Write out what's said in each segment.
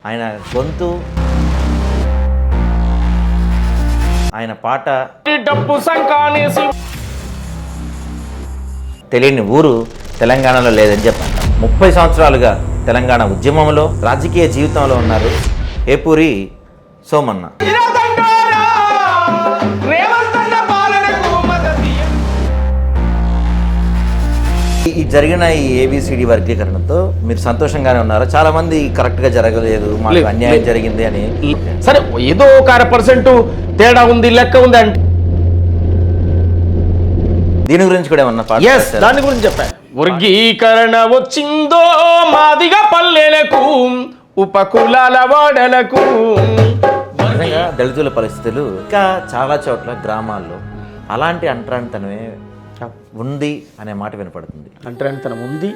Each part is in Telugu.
ఆయన గొంతు, ఆయన పాట డబ్బు సంకానేసి తెలియని ఊరు తెలంగాణలో లేదని చెప్పారు. 30 సంవత్సరాలుగా తెలంగాణ ఉద్యమంలో రాజకీయ జీవితంలో ఉన్నారు ఏపూరి సోమన్న. ఈ జరిగిన ఈ ఏబిసిడి వర్గీకరణతో మీరు సంతోషంగానే ఉన్నారు? చాలా మంది కరెక్ట్ గా జరగలేదు, మాకు అన్యాయం జరిగింది అని. సరే, ఏదో ఒక 1% తేడా ఉంది, లెక్క ఉంది అంటే దీని గురించి కూడా ఏమన్నా దాని గురించి చెప్పాను. వర్గీకరణ వచ్చిందో మాదిగా పల్లెలకు, ఉపకులాల వాడలకు. నిజంగా దళితుల పరిస్థితులు ఇంకా చాలా చోట్ల గ్రామాల్లో అలాంటి అంటరానితనమే ఉంది అనే మాట వినపడుతుంది. అంటరానితనం ఉంది.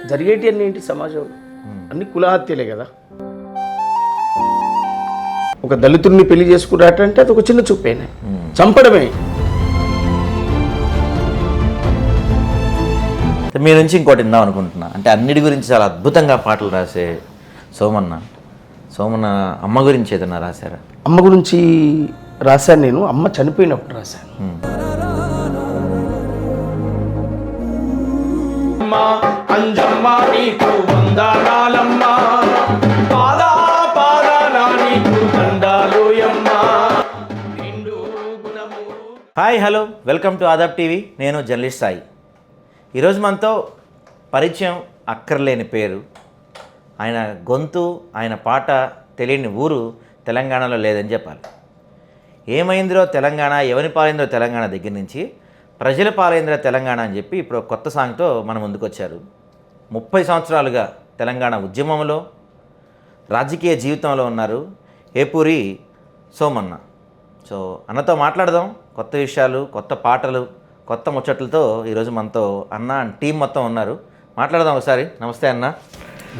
జరిగేటి అన్ని ఏంటి సమాజంలో? అన్ని కులహత్యలే కదా. ఒక దళితుడిని పెళ్లి చేసుకున్నట్టంటే అది ఒక చిన్న చూపేనే, చంపడమే. మీ నుంచి ఇంకోటి విందాం అనుకుంటున్నా. అంటే అన్నిటి గురించి చాలా అద్భుతంగా పాటలు రాసే సోమన్న అమ్మ గురించి ఏదన్నా రాశారా? అమ్మ గురించి రాశాను నేను. అమ్మ చనిపోయినప్పుడు రాశాను. అంజమ్మ నీకు వందనాలమ్మా, పాదా పాదాల నీకు దండాలుయమ్మా. Hi, hello, welcome to Aadab TV. నేను జర్నలిస్ట్ సాయి. ఈరోజు మనతో పరిచయం అక్కర్లేని పేరు, ఆయన గొంతు, ఆయన పాట తెలియని ఊరు తెలంగాణలో లేదని చెప్పాలి. ఏమైందిరో తెలంగాణ, ఎవరి పాలైందో తెలంగాణ దగ్గర నుంచి ప్రజల పాలైందిరో తెలంగాణ అని చెప్పి ఇప్పుడు కొత్త సాంగ్తో మన ముందుకు వచ్చారు. 30 సంవత్సరాలుగా తెలంగాణ ఉద్యమంలో రాజకీయ జీవితంలో ఉన్నారు ఏపూరి సోమన్న. సో అన్నతో మాట్లాడదాం. కొత్త విషయాలు, కొత్త పాటలు, కొత్త ముచ్చట్లతో ఈరోజు మనతో అన్న టీం మొత్తం ఉన్నారు. మాట్లాడదాం ఒకసారి. నమస్తే అన్న.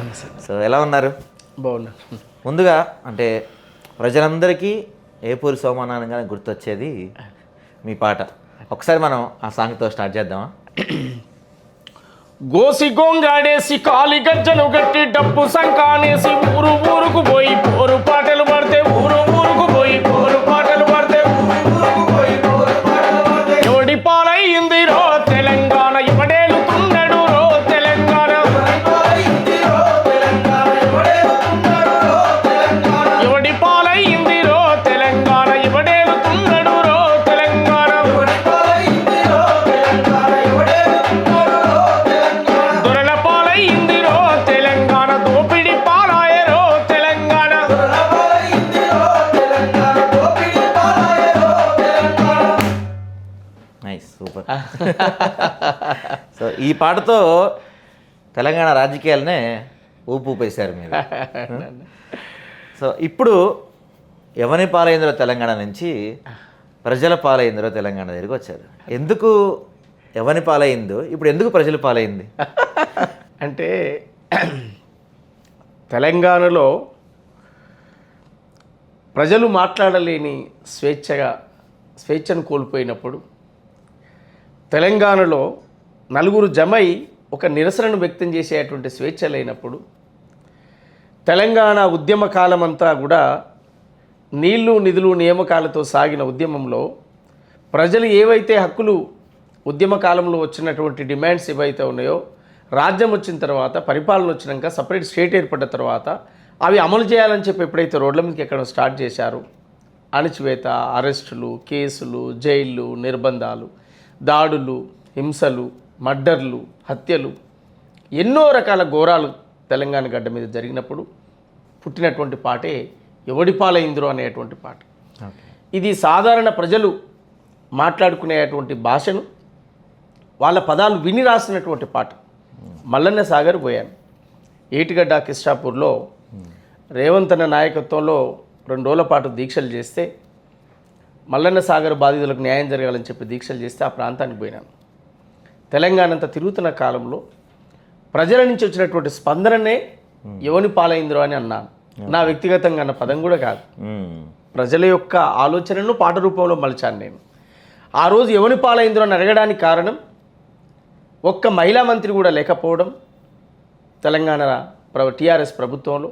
నమస్తే. సో ఎలా ఉన్నారు? బాగున్నా. ముందుగా అంటే ప్రజలందరికీ ఏపూరి సోమన్న అనగానే గుర్తొచ్చేది మీ పాట. ఒకసారి మనం ఆ సాంగ్తో స్టార్ట్ చేద్దామా? గోసి గోంగాడేసి కాలి గజ్జను గట్టి డబ్బు సంకానేసి ఊరు ఊరుకు పోయి పోరు పాటలు పడితే, ఊరు ఊరుకు పోయి పోరు పాటలు పడితే, ఎవడి పాలయ్యింది రో తెలంగాణ, ఇవడేలుతున్నాడు రో తెలంగాణ, ఎవడి పాలయ్యింది రో తెలంగాణ, ఇవడేలుతున్నాడు రో తెలంగాణ, దొరల పాలయ్యింది రో తెలంగాణ, దోపిడి పాలాయ రో తెలంగాణ. Nice, super. సో ఈ పాటతో తెలంగాణ రాజకీయాలనే ఊపేశారు మీరు. సో ఇప్పుడు ఎవరి పాలైందిరో తెలంగాణ నుంచి ప్రజల పాలైందిరో తెలంగాణ దగ్గరికి వచ్చారు. ఎందుకు ఎవరి పాలైందో, ఇప్పుడు ఎందుకు ప్రజల పాలైంది? అంటే తెలంగాణలో ప్రజలు మాట్లాడలేని స్వేచ్ఛను కోల్పోయినప్పుడు, తెలంగాణలో నలుగురు జమై ఒక నిరసనను వ్యక్తం చేసేటువంటి స్వేచ్ఛ లేనప్పుడు, తెలంగాణ ఉద్యమ కాలం అంతా కూడా నీళ్లు నిధులు నియామకాలతో సాగిన ఉద్యమంలో ప్రజలు ఏవైతే హక్కులు ఉద్యమ కాలంలో వచ్చినటువంటి డిమాండ్స్ ఏవైతే ఉన్నాయో, రాజ్యం వచ్చిన తర్వాత, పరిపాలన వచ్చినాక, సపరేట్ స్టేట్ ఏర్పడ్డ తర్వాత అవి అమలు చేయాలని చెప్పి ఎప్పుడైతే రోడ్ల మీదకి ఎక్కడం స్టార్ట్ చేశారో, అణచివేత, అరెస్టులు, కేసులు, జైళ్ళు, నిర్బంధాలు, దాడులు, హింసలు, మర్డర్లు, హత్యలు, ఎన్నో రకాల ఘోరాలు తెలంగాణ గడ్డ మీద జరిగినప్పుడు పుట్టినటువంటి పాటే ఎవడి పాలైందిరో అనేటువంటి పాట. ఇది సాధారణ ప్రజలు మాట్లాడుకునేటువంటి భాషను, వాళ్ళ పదాలు విని రాసినటువంటి పాట. మల్లన్న సాగర్ పోయాను. ఏటిగడ్డ కిష్టాపూర్లో రేవంత్ అన్న నాయకత్వంలో 2 రోజుల పాటు దీక్షలు చేస్తే, మల్లన్న సాగర్ బాధితులకు న్యాయం జరగాలని చెప్పి దీక్షలు చేస్తే ఆ ప్రాంతానికి పోయినాను. తెలంగాణ అంతా తిరుగుతున్న కాలంలో ప్రజల నుంచి వచ్చినటువంటి స్పందననే ఎవని పాలైందిరో అని అన్నాను. నా వ్యక్తిగతంగా అన్న పదం కూడా కాదు, ప్రజల యొక్క ఆలోచనను పాట రూపంలో మలిచాను నేను. ఆ రోజు ఎవని పాలైందిరో అని అడగడానికి కారణం, ఒక్క మహిళా మంత్రి కూడా లేకపోవడం తెలంగాణ టీఆర్ఎస్ ప్రభుత్వంలో,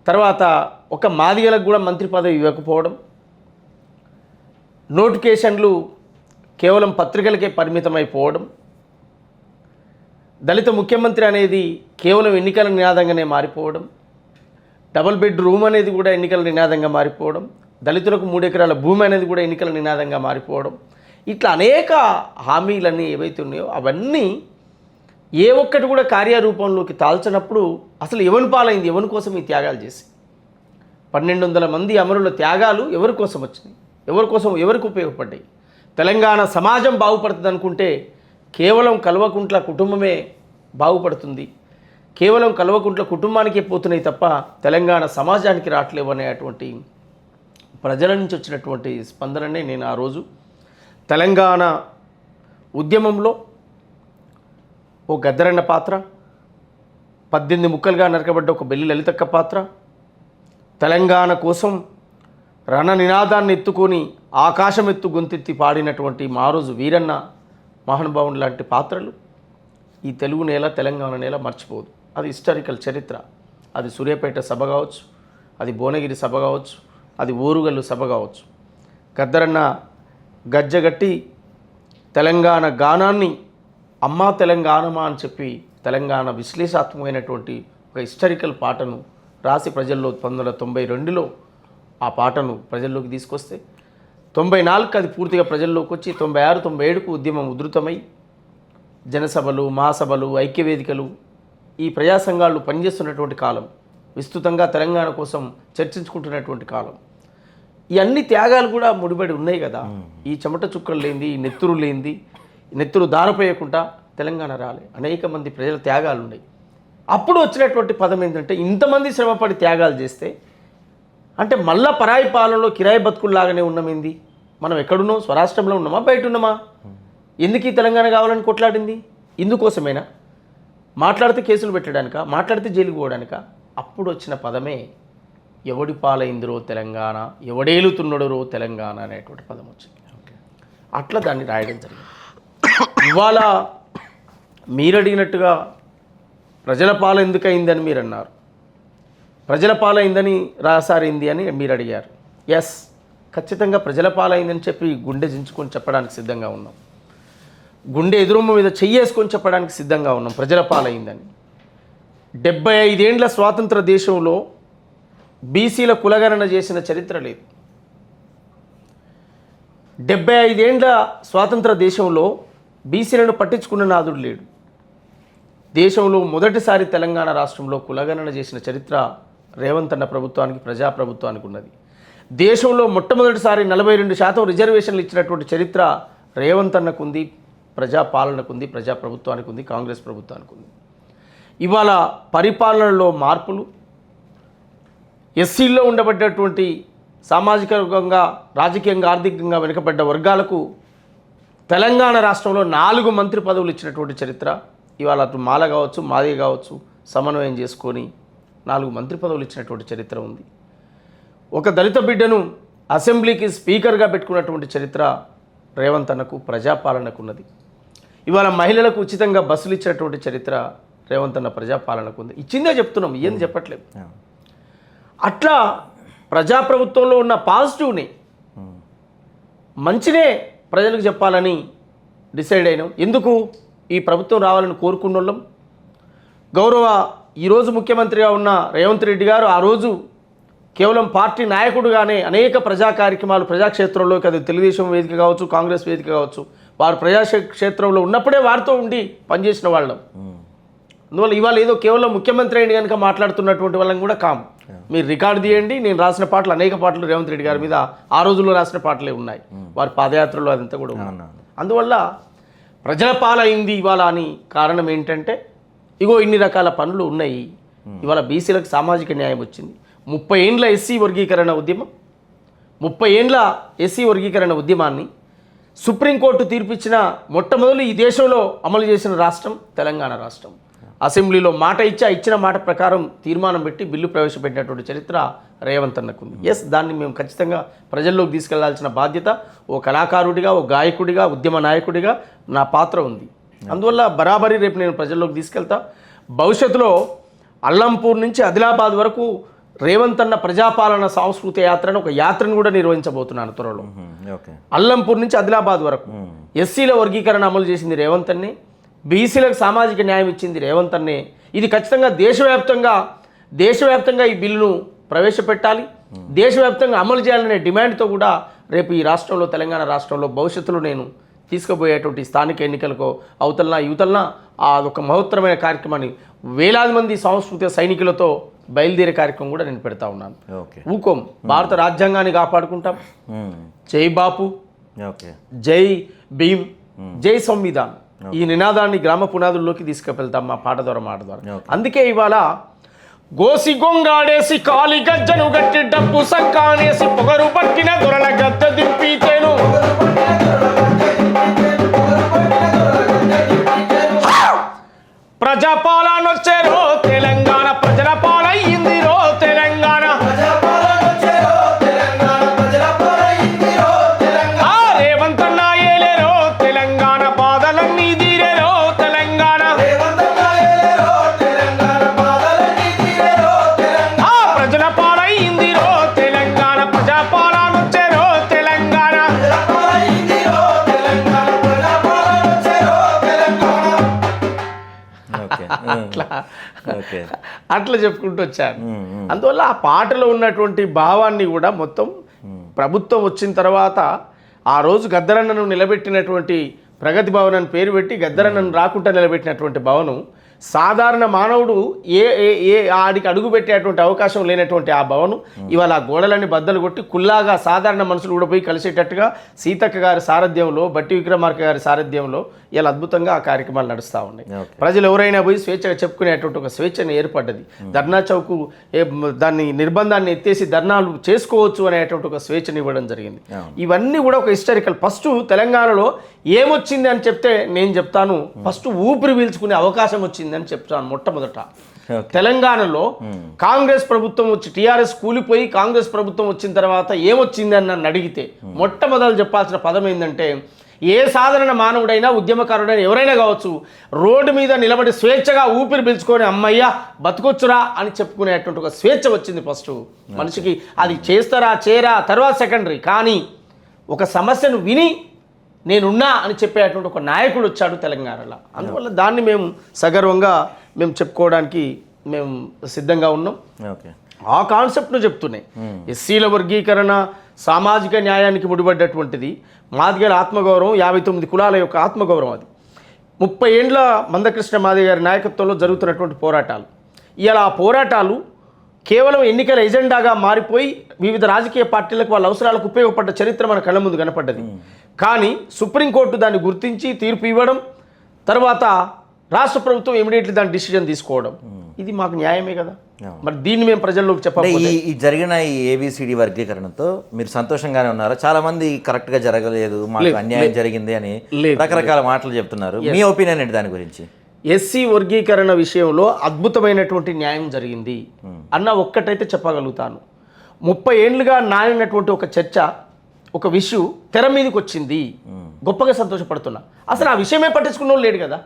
తర్వాత ఒక మాదిగలకు కూడా మంత్రి పదవి ఇవ్వకపోవడం, నోటిఫికేషన్లు కేవలం పత్రికలకే పరిమితమైపోవడం, దళిత ముఖ్యమంత్రి అనేది కేవలం ఎన్నికల నినాదంగానే మారిపోవడం, డబుల్ బెడ్ రూమ్ అనేది కూడా ఎన్నికల నినాదంగా మారిపోవడం, దళితులకు 3 ఎకరాల భూమి అనేది కూడా ఎన్నికల నినాదంగా మారిపోవడం, ఇట్లా అనేక హామీలన్నీ ఏవైతే ఉన్నాయో అవన్నీ ఏ ఒక్కటి కూడా కార్యరూపంలోకి తాల్చినప్పుడు అసలు ఎవరి పాలైంది, ఎవరి కోసం ఈ త్యాగాలు చేసి 1200 మంది అమరుల త్యాగాలు ఎవరి కోసం వచ్చినాయి, ఎవరి కోసం ఎవరికి ఉపయోగపడ్డాయి? తెలంగాణ సమాజం బాగుపడుతుంది అనుకుంటే కేవలం కల్వకుంట్ల కుటుంబమే బాగుపడుతుంది, కేవలం కల్వకుంట్ల కుటుంబానికే పోతున్నాయి తప్ప తెలంగాణ సమాజానికి రావట్లేవు అనేటువంటి ప్రజల నుంచి వచ్చినటువంటి స్పందననే నేను ఆ రోజు తెలంగాణ ఉద్యమంలో ఓ గద్దరన్న పాత్ర, 18 ముక్కలుగా నరకబడ్డ ఒక బెల్లి లలితక్క పాత్ర, తెలంగాణ కోసం రణ నినాదాన్ని ఎత్తుకొని ఆకాశం ఎత్తు గొంతెత్తి పాడినటువంటి మారోజు వీరన్న మహానుభావుని లాంటి పాత్రలు ఈ తెలుగు నేల తెలంగాణ నేల మర్చిపోదు. అది హిస్టారికల్ చరిత్ర. అది సూర్యాపేట సభ కావచ్చు, అది భువనగిరి సభ కావచ్చు, అది ఓరుగల్లు సభ కావచ్చు. గద్దరన్న గజ్జగట్టి తెలంగాణ గానాన్ని అమ్మా తెలంగాణమా అని చెప్పి తెలంగాణ విశ్లేషాత్మకమైనటువంటి ఒక హిస్టారికల్ పాటను రాసి ప్రజల్లో 1992లో ఆ పాటను ప్రజల్లోకి తీసుకొస్తే 94కి అది పూర్తిగా ప్రజల్లోకి వచ్చి 96, 97కు ఉద్యమం ఉధృతమై జనసభలు, మహాసభలు, ఐక్యవేదికలు, ఈ ప్రజా సంఘాలు పనిచేస్తున్నటువంటి కాలం, విస్తృతంగా తెలంగాణ కోసం చర్చించుకుంటున్నటువంటి కాలం. ఈ అన్ని త్యాగాలు కూడా ముడిపడి ఉన్నాయి కదా. ఈ చెమట చుక్కలు లేనిది, ఈ నెత్తురు లేనిది, నెత్తురు దారిపోయకుండా తెలంగాణ రాలే. అనేక మంది ప్రజల త్యాగాలు ఉన్నాయి. అప్పుడు వచ్చినటువంటి పదం ఏంటంటే ఇంతమంది శ్రమపడి త్యాగాలు చేస్తే అంటే మళ్ళా పరాయి పాలనలో కిరాయి బతుకుల్లాగానే ఉన్నామేంది? మనం ఎక్కడున్నాం? స్వరాష్ట్రంలో ఉన్నామా, బయట ఉన్నామా? ఎందుకు ఈ తెలంగాణ కావాలని కొట్లాడింది? ఇందుకోసమేనా? మాట్లాడితే కేసులు పెట్టడానిక, మాట్లాడితే జైలుకు పోవడానిక? అప్పుడు వచ్చిన పదమే ఎవడి పాలైందిరో తెలంగాణ, ఎవడేలుతున్నడరో తెలంగాణ అనేటువంటి పదం వచ్చింది. అట్లా దాన్ని రాయడం జరిగింది. ఇవాళ మీరు అడిగినట్టుగా ప్రజల పాల ఎందుకు అయిందని మీరు అన్నారు, ప్రజల పాలైందని రాసారింది అని మీరు అడిగారు. ఎస్, ఖచ్చితంగా ప్రజల పాలైందని చెప్పి గుండె జించుకొని చెప్పడానికి సిద్ధంగా ఉన్నాం. గుండె ఎదురొమ్మ మీద చెయ్యేసుకొని చెప్పడానికి సిద్ధంగా ఉన్నాం ప్రజల పాలైందని. 75 ఏండ్ల స్వాతంత్ర దేశంలో బీసీల కులగణన చేసిన చరిత్ర లేదు. 75 ఏండ్ల స్వాతంత్ర దేశంలో బీసీలను పట్టించుకున్న నాదుడు లేడు. దేశంలో మొదటిసారి తెలంగాణ రాష్ట్రంలో కులగణన చేసిన చరిత్ర రేవంత్ అన్న ప్రభుత్వానికి, ప్రజాప్రభుత్వానికి ఉన్నది. దేశంలో మొట్టమొదటిసారి 42% రిజర్వేషన్లు ఇచ్చినటువంటి చరిత్ర రేవంత్ అన్నకు ఉంది, ప్రజాపాలనకు ఉంది, ప్రజాప్రభుత్వానికి ఉంది, కాంగ్రెస్ ప్రభుత్వానికి ఉంది. ఇవాళ పరిపాలనలో మార్పులు, ఎస్సీల్లో ఉండబడ్డటువంటి సామాజికంగా, రాజకీయంగా, ఆర్థికంగా వెనుకబడ్డ వర్గాలకు తెలంగాణ రాష్ట్రంలో 4 మంత్రి పదవులు ఇచ్చినటువంటి చరిత్ర. ఇవాళ అటు మాల కావచ్చు, మాది కావచ్చు, సమన్వయం చేసుకొని 4 మంత్రి పదవులు ఇచ్చినటువంటి చరిత్ర ఉంది. ఒక దళిత బిడ్డను అసెంబ్లీకి స్పీకర్గా పెట్టుకున్నటువంటి చరిత్ర రేవంత్ అన్నకు, ప్రజాపాలనకు ఉన్నది. ఇవాళ మహిళలకు ఉచితంగా బస్సులు ఇచ్చినటువంటి చరిత్ర రేవంత్ అన్న ప్రజాపాలనకు ఉంది. ఇచ్చిందే చెప్తున్నాం, ఏం చెప్పట్లేదు. అట్లా ప్రజాప్రభుత్వంలో ఉన్న పాజిటివ్ని, మంచినే ప్రజలకు చెప్పాలని డిసైడ్ అయినాం. ఎందుకు ఈ ప్రభుత్వం రావాలని కోరుకున్న వాళ్ళం. గౌరవ ఈరోజు ముఖ్యమంత్రిగా ఉన్న రేవంత్ రెడ్డి గారు ఆ రోజు కేవలం పార్టీ నాయకుడుగానే అనేక ప్రజా కార్యక్రమాలు ప్రజాక్షేత్రంలోకి, అది తెలుగుదేశం వేదిక కావచ్చు, కాంగ్రెస్ వేదిక కావచ్చు, వారు ప్రజాక్షేత్రంలో ఉన్నప్పుడే వారితో ఉండి పనిచేసిన వాళ్ళం. అందువల్ల ఇవాళ ఏదో కేవలం ముఖ్యమంత్రి అయిన కనుక మాట్లాడుతున్నటువంటి వాళ్ళని కూడా కాము. మీరు రికార్డు తీయండి, నేను రాసిన పాటలు, అనేక పాటలు రేవంత్ రెడ్డి గారి మీద ఆ రోజుల్లో రాసిన పాటలే ఉన్నాయి, వారి పాదయాత్రలో అదంతా కూడా ఉంది. అందువల్ల ప్రజల పాలైంది ఇవాళ అని కారణం ఏంటంటే ఇగో ఇన్ని రకాల పనులు ఉన్నాయి. ఇవాళ బీసీలకు సామాజిక న్యాయం వచ్చింది. 30 ఏండ్ల ఎస్సీ వర్గీకరణ ఉద్యమం, 30 ఏండ్ల ఎస్సీ వర్గీకరణ ఉద్యమాన్ని సుప్రీంకోర్టు తీర్పిచ్చిన మొట్టమొదలు ఈ దేశంలో అమలు చేసిన రాష్ట్రం తెలంగాణ రాష్ట్రం. అసెంబ్లీలో మాట ఇచ్చిన మాట ప్రకారం తీర్మానం పెట్టి బిల్లు ప్రవేశపెట్టినటువంటి చరిత్ర రేవంత్ అన్నకుంది. ఎస్, దాన్ని మేము ఖచ్చితంగా ప్రజల్లోకి తీసుకెళ్లాల్సిన బాధ్యత ఓ కళాకారుడిగా, ఓ గాయకుడిగా, ఉద్యమ నాయకుడిగా నా పాత్ర ఉంది. అందువల్ల బరాబరి రేపు నేను ప్రజల్లోకి తీసుకెళ్తా. భవిష్యత్తులో అల్లంపూర్ నుంచి ఆదిలాబాద్ వరకు రేవంత్ అన్న ప్రజాపాలన సాంస్కృతిక యాత్రను ఒక యాత్రను కూడా నిర్వహించబోతున్నాను త్వరలో. ఓకే. అల్లంపూర్ నుంచి ఆదిలాబాద్ వరకు ఎస్సీల వర్గీకరణ అమలు చేసింది రేవంత్ అన్నే, బీసీలకు సామాజిక న్యాయం ఇచ్చింది రేవంత్ అన్నే. ఇది ఖచ్చితంగా దేశవ్యాప్తంగా ఈ బిల్లును ప్రవేశపెట్టాలి, దేశవ్యాప్తంగా అమలు చేయాలనే డిమాండ్తో కూడా రేపు ఈ రాష్ట్రంలో, తెలంగాణ రాష్ట్రంలో భవిష్యత్తులో నేను తీసుకుపోయేటువంటి స్థానిక ఎన్నికలకు అవతలన యువతలన అదొక మహోత్తరమైన కార్యక్రమాన్ని వేలాది మంది సాంస్కృతిక సైనికులతో బయలుదేరే కార్యక్రమం కూడా నేను పెడతా ఉన్నాను. ఊకోం, భారత రాజ్యాంగాన్ని కాపాడుకుంటాం. జై బాపు, జై భీమ్, జై సంవిధాన్, ఈ నినాదాన్ని గ్రామ పునాదుల్లోకి తీసుకువెళ్తాం మా పాట ద్వారా, మాట ద్వారా. అందుకే ఇవాళ గోసి గొంగాడేసి కాలి గజ్జను గట్టి డబ్బు సంకానేసి పొగరు పట్టిన దొరల గద్ద దింపితేను ప్రజాపాలనొచ్చేరో తెలంగాణ, ప్రజల పాలయ్యిందిరో తెలంగాణ. రేవంత్ అన్న ఏలేరో తెలంగాణ, బాధలన్నీ తీరేరో తెలంగాణ. ప్రజల పాలయ్యిందిరో తెలంగాణ, ప్రజాపాలనొచ్చేరో తెలంగాణ. అట్లా చెప్పుకుంటూ వచ్చాను. అందువల్ల ఆ పాటలో ఉన్నటువంటి భావాన్ని కూడా మొత్తం ప్రభుత్వం వచ్చిన తర్వాత ఆ రోజు గద్దరన్నను నిలబెట్టినటువంటి ప్రగతి భవన్ అని పేరు పెట్టి గద్దరన్నను రాకుండా నిలబెట్టినటువంటి భవనం సాధారణ మానవుడు ఆడికి అడుగు పెట్టేటువంటి అవకాశం లేనటువంటి ఆ భవనం ఇవాళ ఆ గోడలన్నీ బద్దలు కొట్టి కుల్లాగా సాధారణ మనుషులు కూడా పోయి కలిసేటట్టుగా సీతక్క గారి సారథ్యంలో, బట్టి విక్రమార్క గారి సారథ్యంలో ఇలా అద్భుతంగా ఆ కార్యక్రమాలు నడుస్తూ ఉన్నాయి. ప్రజలు ఎవరైనా పోయి స్వేచ్ఛగా చెప్పుకునేటువంటి ఒక స్వేచ్ఛను ఏర్పడ్డది. ధర్నా చౌకు దాన్ని నిర్బంధాన్ని ఎత్తేసి ధర్నాలు చేసుకోవచ్చు అనేటువంటి ఒక స్వేచ్ఛను ఇవ్వడం జరిగింది. ఇవన్నీ కూడా ఒక హిస్టారికల్. ఫస్ట్ తెలంగాణలో ఏమొచ్చింది అని చెప్తే నేను చెప్తాను, ఫస్ట్ ఊపిరి పీల్చుకునే అవకాశం వచ్చింది అని చెప్తాను. మొట్టమొదట తెలంగాణలో కాంగ్రెస్ ప్రభుత్వం వచ్చి టీఆర్ఎస్ కూలిపోయి కాంగ్రెస్ ప్రభుత్వం వచ్చిన తర్వాత ఏమొచ్చింది అని నన్ను అడిగితే మొట్టమొదలు చెప్పాల్సిన పదం ఏంటంటే, ఏ సాధారణ మానవుడైనా ఉద్యమకారుడైనా ఎవరైనా కావచ్చు, రోడ్డు మీద నిలబడి స్వేచ్ఛగా ఊపిరి పీల్చుకొని అమ్మయ్య బతుకొచ్చురా అని చెప్పుకునేటువంటి ఒక స్వేచ్ఛ వచ్చింది ఫస్ట్ మనిషికి. అది చేస్తారా చేయరా తర్వాత సెకండరీ, కానీ ఒక సమస్యను విని నేనున్నా అని చెప్పేటువంటి ఒక నాయకుడు వచ్చాడు తెలంగాణలో. అందువల్ల దాన్ని మేము సగర్వంగా మేము చెప్పుకోవడానికి మేము సిద్ధంగా ఉన్నాం. ఆ కాన్సెప్ట్ను చెప్తున్నాయి. ఎస్సీల వర్గీకరణ సామాజిక న్యాయానికి ముడిపడ్డటువంటిది. మాదిగల ఆత్మగౌరవం, 59 కులాల యొక్క ఆత్మగౌరవం. అది 30 ఏండ్ల మందకృష్ణ మాదిగ గారి నాయకత్వంలో జరుగుతున్నటువంటి పోరాటాలు. ఇలా ఆ పోరాటాలు కేవలం ఎన్నికల ఎజెండాగా మారిపోయి వివిధ రాజకీయ పార్టీలకు వాళ్ళ అవసరాలకు ఉపయోగపడ్డ చరిత్ర మన కళ్ళ ముందు కనపడ్డది. కానీ సుప్రీంకోర్టు దాన్ని గుర్తించి తీర్పు ఇవ్వడం, తర్వాత రాష్ట్ర ప్రభుత్వం ఇమీడియట్లీ దాని డిసిజన్ తీసుకోవడం, ఇది మాకు న్యాయమే కదా. మరి దీన్ని మేము ప్రజల్లోకి చెప్పాలి. ఈ జరిగిన ఈ ఏబిసిడి వర్గీకరణతో మీరు సంతోషంగానే ఉన్నారా? చాలా మంది కరెక్ట్ గా జరగలేదు, మాకు అన్యాయం జరిగింది అని రకరకాల మాటలు చెప్తున్నారు. మీ ఒపీనియన్ ఏంటి దాని గురించి? ఎస్సీ వర్గీకరణ విషయంలో అద్భుతమైనటువంటి న్యాయం జరిగింది అన్న ఒక్కటైతే చెప్పగలుగుతాను. 30 ఏండ్లుగా నానినటువంటి ఒక చర్చ, ఒక విషయం తెర మీదకి వచ్చింది. గొప్పగా సంతోషపడుతున్నా. అసలు ఆ విషయమే పట్టించుకున్న వాళ్ళు లేడు కదా.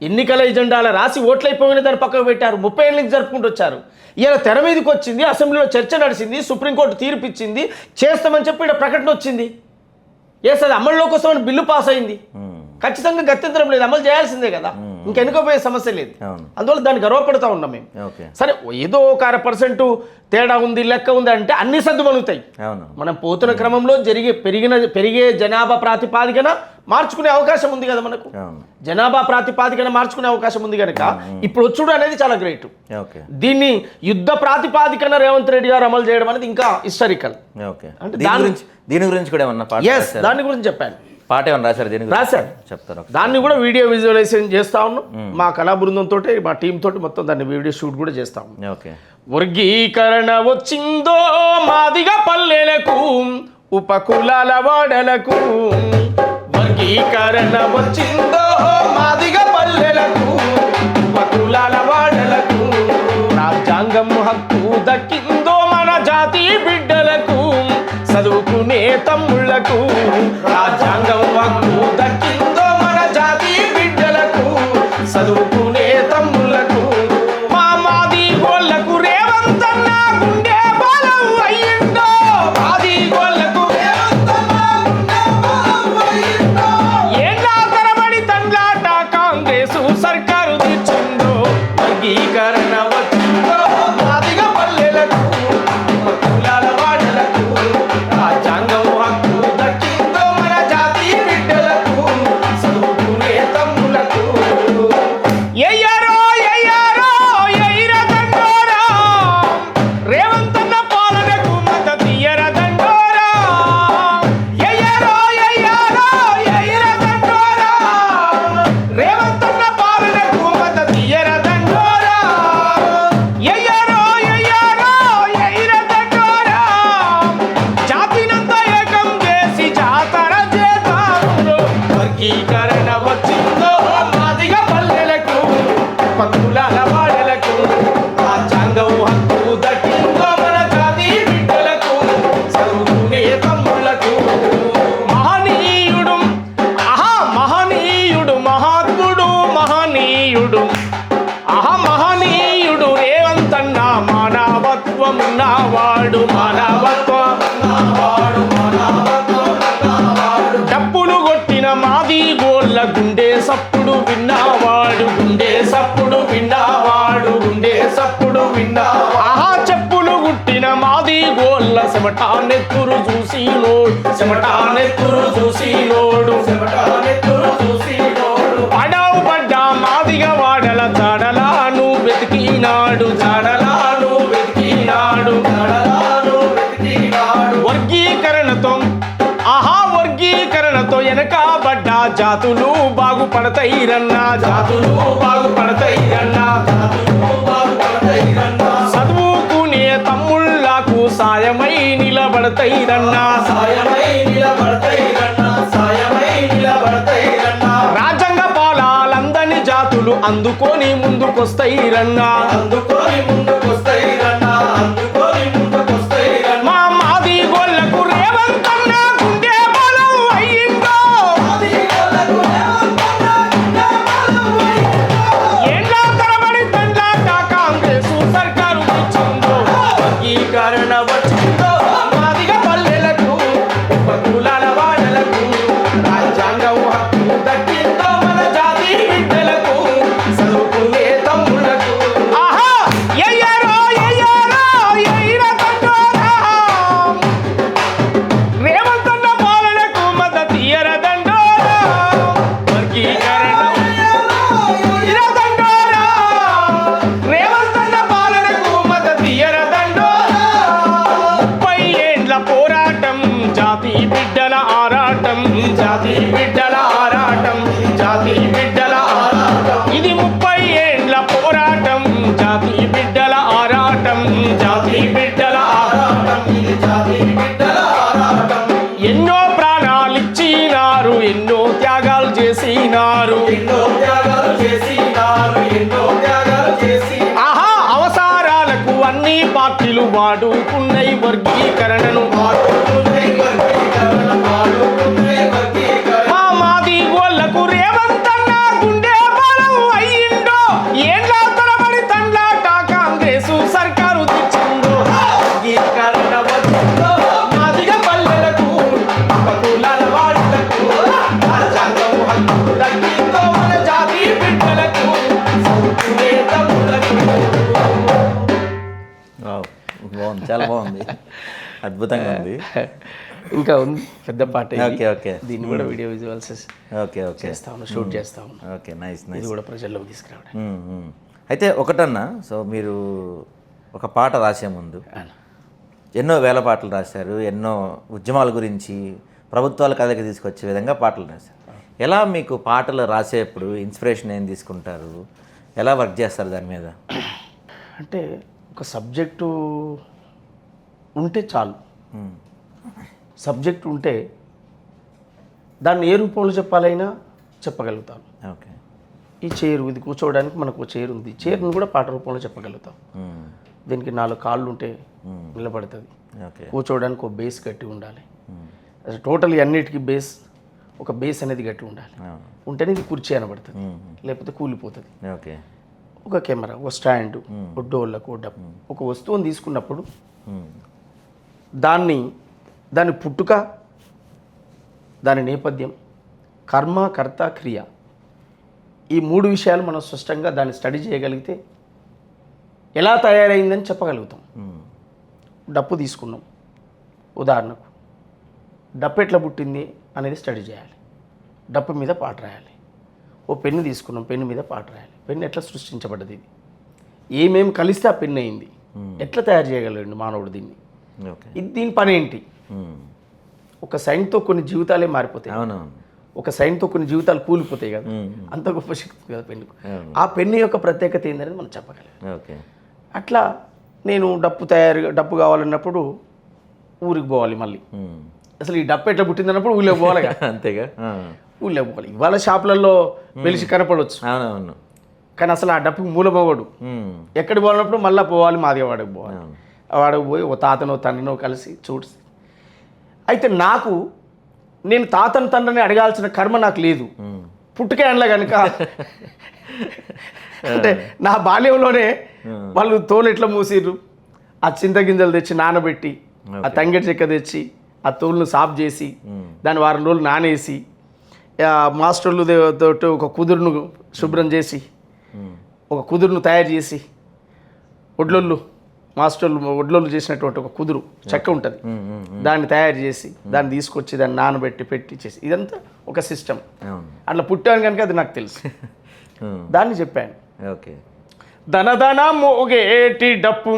ఎన్నికల ఎజెండాల రాసి ఓట్లయిపోయిన దాన్ని పక్కకు పెట్టారు. 30 ఏళ్ళకి జరుపుకుంటూ వచ్చారు. ఇలా తెర మీదకి వచ్చింది, అసెంబ్లీలో చర్చ నడిచింది, సుప్రీంకోర్టు తీర్పు ఇచ్చింది, చేస్తామని చెప్పి ఇక్కడ ప్రకటన వచ్చింది. అది అమల్లోకి వస్తామని బిల్లు పాస్ అయింది. ఖచ్చితంగా గత్యంతరం లేదు, అమలు చేయాల్సిందే కదా, ఇంకెన్నుకోపోయే సమస్య లేదు. అందువల్ల దాన్ని గర్వపడుతూ ఉన్నాం మేము. సరే ఏదో ఒక 1% తేడా ఉంది, లెక్క ఉంది అంటే అన్ని సర్దుమలుగుతాయి. మనం పోతున్న క్రమంలో పెరిగే జనాభా ప్రాతిపాదికన మార్చుకునే అవకాశం ఉంది కదా మనకు. జనాభా ప్రాతిపాదికన మార్చుకునే అవకాశం ఉంది కనుక ఇప్పుడు వచ్చుడు అనేది చాలా గ్రేట్. దీన్ని యుద్ధ ప్రాతిపాదికన రేవంత్ రెడ్డి గారు అమలు చేయడం అనేది ఇంకా హిస్టారికల్. అంటే దీని గురించి కూడా దాని గురించి చెప్పాను. పాట ఏమన్నా రాశారు? రాశారు, చెప్తారు. దాన్ని కూడా వీడియో విజువలైజేషన్ చేస్తా ఉన్నాం. మా కళా బృందంతో, మా టీం తోటి మొత్తం దాన్ని వీడియో షూట్ కూడా చేస్తా ఉన్నాం. వర్గీకరణ వచ్చిందో మాదిగ పల్లెలకు, ఉపకులాల వాడలకు. వర్గీకరణ వచ్చిందో మాదిగ పల్లెలకు, ఉపకులాల వాడలకు. రాజ్యాంగం హక్కు దక్కిందో మన జాతి బిడ్డలకు, చదువుకునే తమ్ముళ్లకు. రాజ్యాంగం హక్కు దక్కిందో మన జాతి బిడ్డలకు, చదువుకునే తమ్ముళ్లకు. మా మాది గోళ్లకు రేవంత్ అన్న గోళ్ళ గుండె సప్పుడు విన్నవాడు, గుండె సప్పుడు విన్నవాడు, గుండె సప్పుడు విన్నవాడు. ఆహా చెప్పులు గుట్టిన మాది గోళ్ళ చెమటా నెత్తురు చూసి నోడు, చెమటా నెత్తురు చూసి నోడు, చెమటా నెత్తురు చూసి నోడు. పడవు పడ్డ మాదిగా వాడల జాడలాను వెతికినాడు, జాడలాను వెతికినాడు, జాడలాను వెతికినాడు. వర్గీకరణతో ఆహా వర్గీకరణతో వెనకబడ్డ జాతులు బాగుపడతాయిరన్నా, జాతులు బాగుపడతాయిరన్నా, జాతులు బాగుపడతాయిరన్నా. చదువుకునే తమ్ముళ్ళకు సాయమై నిలబడతాయిరన్నా, సాయమై నిలబడతాయిరన్నా, సాయమై నిలబడతాయిరన్నా. రాజ్యాంగ పాలాలందని జాతులు అందుకొని ముందుకొస్తాయిరన్నా, అందుకొని ముందుకొస్తాయిరన్నా, అందుకొని ముందుకొస్తాయిరన్నా. మా మాది గోళ్ళకు రేవంతన్న గుండె బలం అయ్యిందో, ఏండ్ల తరబడి తండ్లాట కాంగ్రెసు సర్కారు ఇచ్చిందో. వర్గీకరణ వచ్చిందో మాదిగ పల్లెలకు, ఉపకులాల వాడలకు, రాజ్యాంగం హక్కు దక్కిందో మన జాతి బిడ్డలకు, చదువుకునే తమ్ముళ్లకు. ఆహా ఎయ్యారో ఎయ్యారో ఎయ్యిర తండోరా, రేవంతన్న పాలనకు మద్దతు ఇయ్యర దండోరా. వర్గీకరణ ఇయ్యర దండోరా, రేవంతన్న పాలనకు మద్దతు ఇయ్యర దండోరా. 30 ఏండ్ల పోరాటం జాతి బిడ్డల ఆరాటం, జాతి బిడ్డల ఆరాటం, జాతి బిడ్డల ఆరాటం. ఇది 30 ఏండ్ల పోరాటం జాతి బిడ్డల ఆరాటం, జాతి బిడ్డల ఆరాటం, ఇది జాతి బిడ్డల ఆరాటం. ఎన్నో ప్రాణాలిచ్చినారు, ఎన్నో త్యాగాలు చేసినారు, ఎన్నో త్యాగాలు చేసినారు, ఎన్నో త్యాగాలు చేసి. ఆహా అవసరాలకు అన్ని పార్టీలు వాడుకున్నాయి వర్గీకరణను, వాడుకున్నాయి వర్గీకరణ, వాడుకున్నాయి వర్గీకరణ. మా మాది గోళ్ళకు రేవంతన్న గుండె బలం అయ్యిండో, ఏండ్ల తరబడి తండ్లాట కాంగ్రెసు సర్కారు తెచ్చిందో. వర్గీకరణ వచ్చిందో మాదిగ పల్లెలకు, ఉపకులాల వాడలకు, రాజ్యాంగం హక్కు దక్కిందో మన జాతి బిడ్డలకు, చదువుకునే తమ్ముళ్లకు. వావ్, బాగుంది, చాలా బాగుంది, అద్భుతంగా ఉంది. ఇంకా ఉంది పెద్ద పాట ఇది. ఓకే ఓకే, దీన్ని కూడా వీడియో విజువల్స్ ఓకే ఓకే, చేస్తా ఉన్నా, షూట్ చేస్తా ఉన్నా. ఓకే, నైస్ ఇది నైస్. కూడా ప్రజల్లోకి తీసుకురావడం. అయితే ఒకటన్నా, సో మీరు ఒక పాట రాసే ముందు ఎన్నో వేల పాటలు రాశారు, ఎన్నో ఉద్యమాల గురించి ప్రభుత్వాల కథకి తీసుకొచ్చే విధంగా పాటలు రాశారు. ఎలా మీకు పాటలు రాసేప్పుడు ఇన్స్పిరేషన్ ఏం తీసుకుంటారు, ఎలా వర్క్ చేస్తారు దాని మీద? అంటే ఒక సబ్జెక్టు ఉంటే చాలు, సబ్జెక్ట్ ఉంటే దాన్ని ఏ రూపంలో చెప్పాలైనా చెప్పగలుగుతాను. ఓకే, ఈ చైరు, ఇది కూర్చోవడానికి మనకు చైర్ ఉంది, చైర్ను కూడా పాట రూపంలో చెప్పగలుగుతాం. దీనికి 4 కాళ్ళు ఉంటే నిలబడుతుంది. ఓకే, కూర్చోవడానికి ఒక బేస్ గట్టి ఉండాలి. అసలు టోటల్ అన్నిటికీ బేస్, ఒక బేస్ అనేది గట్టి ఉండాలి. ఉంటేనే ఇది కుర్చీ అనబడుతుంది, లేకపోతే కూలిపోతుంది. ఓకే, ఒక కెమెరా, ఒక స్టాండ్, ఒక డోళ్ళకు, ఒక డబ్బు, ఒక వస్తువుని తీసుకున్నప్పుడు దాని పుట్టుక, దాని నేపథ్యం, కర్మ, కర్త, క్రియ, ఈ 3 విషయాలు మనం స్పష్టంగా దాన్ని స్టడీ చేయగలిగితే ఎలా తయారైందని చెప్పగలుగుతాం. డప్పు తీసుకున్నాం ఉదాహరణకు, డప్పు ఎట్లా పుట్టింది అనేది స్టడీ చేయాలి, డప్పు మీద పాట రాయాలి. ఓ పెన్ను తీసుకున్నాం, పెన్ను మీద పాట రాయాలి, పెన్ను ఎట్లా సృష్టించబడ్డది, ఇది ఏమేమి కలిస్తే ఆ పెన్ను అయింది, ఎట్లా తయారు చేయగలండి మానవుడు దీన్ని, ఇది దీని పని ఏంటి. ఒక సైన్తో కొన్ని జీవితాలే మారిపోతాయి, అవునవును, ఒక సైన్తో కొన్ని జీవితాలు కూలిపోతాయి కదా, అంత గొప్ప శక్తి కదా పెన్నుకు. ఆ పెన్ను యొక్క ప్రత్యేకత ఏంటనేది మనం చెప్పగలం. ఓకే, అట్లా నేను డప్పు కావాలన్నప్పుడు ఊరికి పోవాలి, మళ్ళీ అసలు ఈ డప్పు ఎట్లా పుట్టిందన్నప్పుడు ఊళ్ళో పోవాలి కదా, అంతేగా, ఊళ్ళో పోవాలి. ఇవాళ షాపులలో వెలిసి కనపడవచ్చు, అవునవును, కానీ అసలు ఆ డప్పుకి మూలమోగడు. ఎక్కడికి పోవాలన్నప్పుడు మళ్ళీ పోవాలి, మాదిగా వాడికి పోవాలి. వాడికి పోయి ఓ తాతనో తండ్రినో కలిసి చూసి. అయితే నేను తాతను తండ్రిని అడగాల్సిన కర్మ నాకు లేదు, పుట్టుకే అనలే కనుక. అంటే నా బాల్యంలోనే వాళ్ళు తోలు ఎట్లా మూసిర్రు, ఆ చింతగింజలు తెచ్చి నానబెట్టి, ఆ తంగెడి చెక్క తెచ్చి ఆ తోలును సాఫ్ చేసి, దాన్ని వారం రోజులు నానేసి, మాస్టర్లు తోటి ఒక కుదురును శుభ్రం చేసి ఒక కుదురును తయారు చేసి ఒడ్లొల్లు చేసినటువంటి ఒక కుదురు చెక్క ఉంటుంది, దాన్ని తయారు చేసి దాన్ని తీసుకొచ్చి దాన్ని నానబెట్టి పెట్టి చేసి ఇదంతా ఒక సిస్టమ్. అట్లా పుట్టాను కనుక అది నాకు తెలుసు, దాన్ని చెప్పాను. ఓకే. ధనధన మోగేటి డప్పు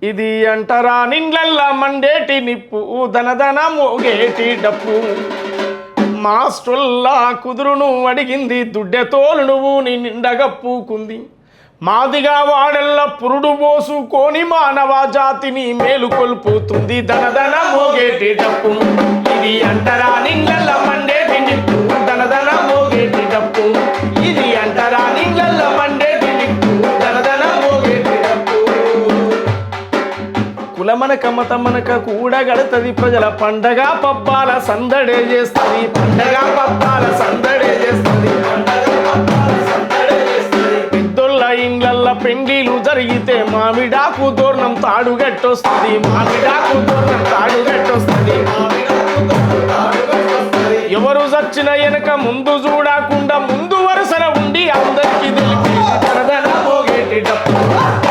ఇది అంటరా నిండ్లల్ల మండేటి నిప్పు, ధనధన మోగేటి డప్పు మాస్టర్లా కుదురును అడిగింది, దుడ్డెతోలు నువ్వు నీ నిండగా పూకుంది, మాదిగా వాడల్ల పురుడు పోసుకొని మానవ జాతిని మేలుకొల్పుతుంది, ధనధన మోగేటి డప్పు ఇది అంటరా నిండ్లల్ల మండేటి నిప్పు, ధనధన మోగేటి డప్పు ఇది అంటరా నిండ్లల్ల మండేటి నిప్పు, ధనధన మోగేటి డప్పు. కులమనక మతమనక కూడా గడతది ప్రజల పండగ పబ్బాల సందడే చేస్తుంది, పండగ పబ్బాల సందడే చేస్తుంది, పెద్దోళ్ళ ఇండ్లల్ల పెండిలు జరిగితే మామిడాకు తోరణం తాడుగట్టొస్తుంది, మామిడాకు తోరణం తాడుగట్టొస్తుంది, ఎవరు చచ్చిన వెనక ముందు చూడకుండా ముందు వరుసన ఉండి అందరికీ తెలిపి ధనధన మోగేటి డప్పు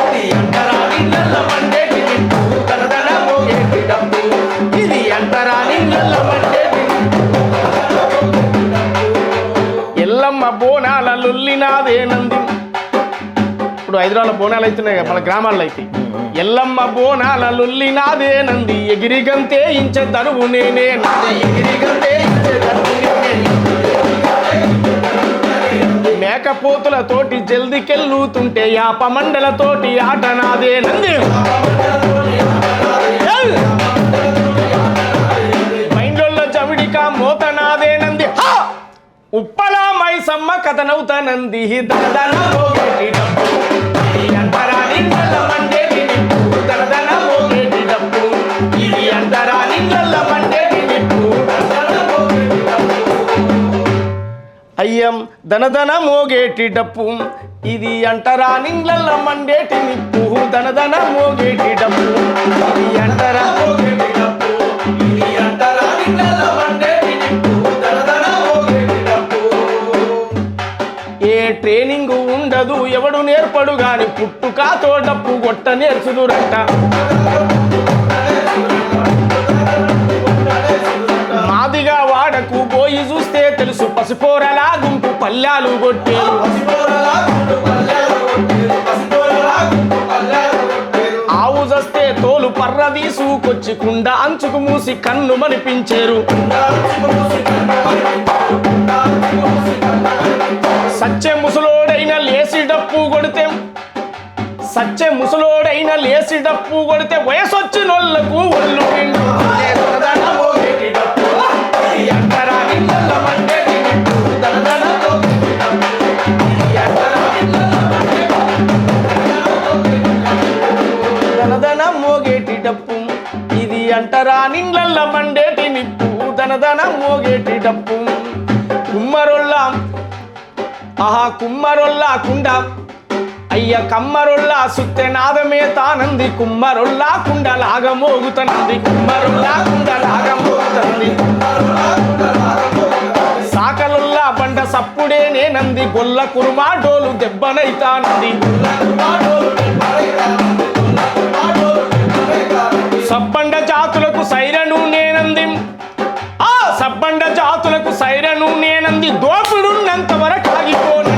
ఇది అంటరా నిండ్లల్ల మండేటి నిప్పు, ధనధన మోగేటి డప్పు ఇది అంటరా నిండ్లల్ల మండేటి నిప్పు. ఎల్లమ్మ బోనాల లొల్లినాదేనంది, ఇప్పుడు హైదరాబాద్లో బోనాలు అవుతున్నాయి కదా, మన గ్రామాల్లో అయితే ఎల్లమ్మ బోనాల లొల్లినాదేనంది, ఎగిరిగంతే ఇంచె దరువు నేనే ఎగిరిగంతే ఇంచె దరువు నేనే, మేకపోతులతోటి జల్దికెళ్ళుతుంటే యాప మండలతోటి ఆట నాదేనంది, మైండ్లో జవిడిక మోత నాదేనంది, ఉప్పలా మైసమ్మ కథనవుతానంది, ధనధన మోగేటి డప్పు ఇది అంటరా నిండ్లల్ల మండేటి నిప్పు, ధనధన మోగేటి డప్పు ఇది అంటరా నిండ్లల్ల మండేటి నిప్పు, ధనధన మోగేటి డప్పు. అయ్యం ధనధన మోగేటి డప్పు ఇది అంటరా నిండ్లల్ల మండేటి నిప్పు, ధనధన మోగేటి డప్పు ఇది అంటరా మోగేటి డప్పు ఇది అంటరా నిండ్లల్ల మండేటి నిప్పు, ధనధన మోగేటి డప్పు. ఏ ట్రైనింగ్ ఉండదు ఎవడు నేర్పడు గాని పుట్టుకాతో డప్పు గొట్ట నేర్చుదురంట, మాదిగా వాడకు పోయి చూస్తే తెలుసు పసిపోరలా గుంపు పల్లాలు కొట్టేరు, ఆవు జస్తే తోలు పర్ర తీసుకొచ్చి కుండ అంచుకు మూసి కన్ను మనిపించేరు, సచ్చే ముసలోడైన లేసి డప్పు కొడితే వయసొచ్చినోళ్లకు ఒళ్ళు ధనధన మోగేటి డప్పు ఇది అంటరా నిండ్లల్ల మండేటి నిప్పు, ధనధన మోగేటి డప్పు ఇది అంటరా నిండ్లల్ల మండేటి నిప్పు, ధనధన మోగేటి డప్పు ఇది అంటరా నిండ్లల్ల మండేటి నిప్పు, ధనధన మోగేటి డప్పు. కుమ్మరొల్లా కుండ అయ్య కమ్మరొల్లా సుత్తె నాదమే తానంది, కుమ్మరొల్లా కుండ లాగా మోగుతనంది, కుమ్మరొల్లా కుండ లాగా మోగుతుంది, సాకలొల్లా బండ సప్పుడే నేనంది, గొల్ల కురుమా డోలు దెబ్బనైతానంది, సబ్బండ జాతులకు సైరను నేనంది, ఆ సబ్బండ జాతులకు సైరను నేనంది, దోపుడున్నంత వరకు ఆగిపోను,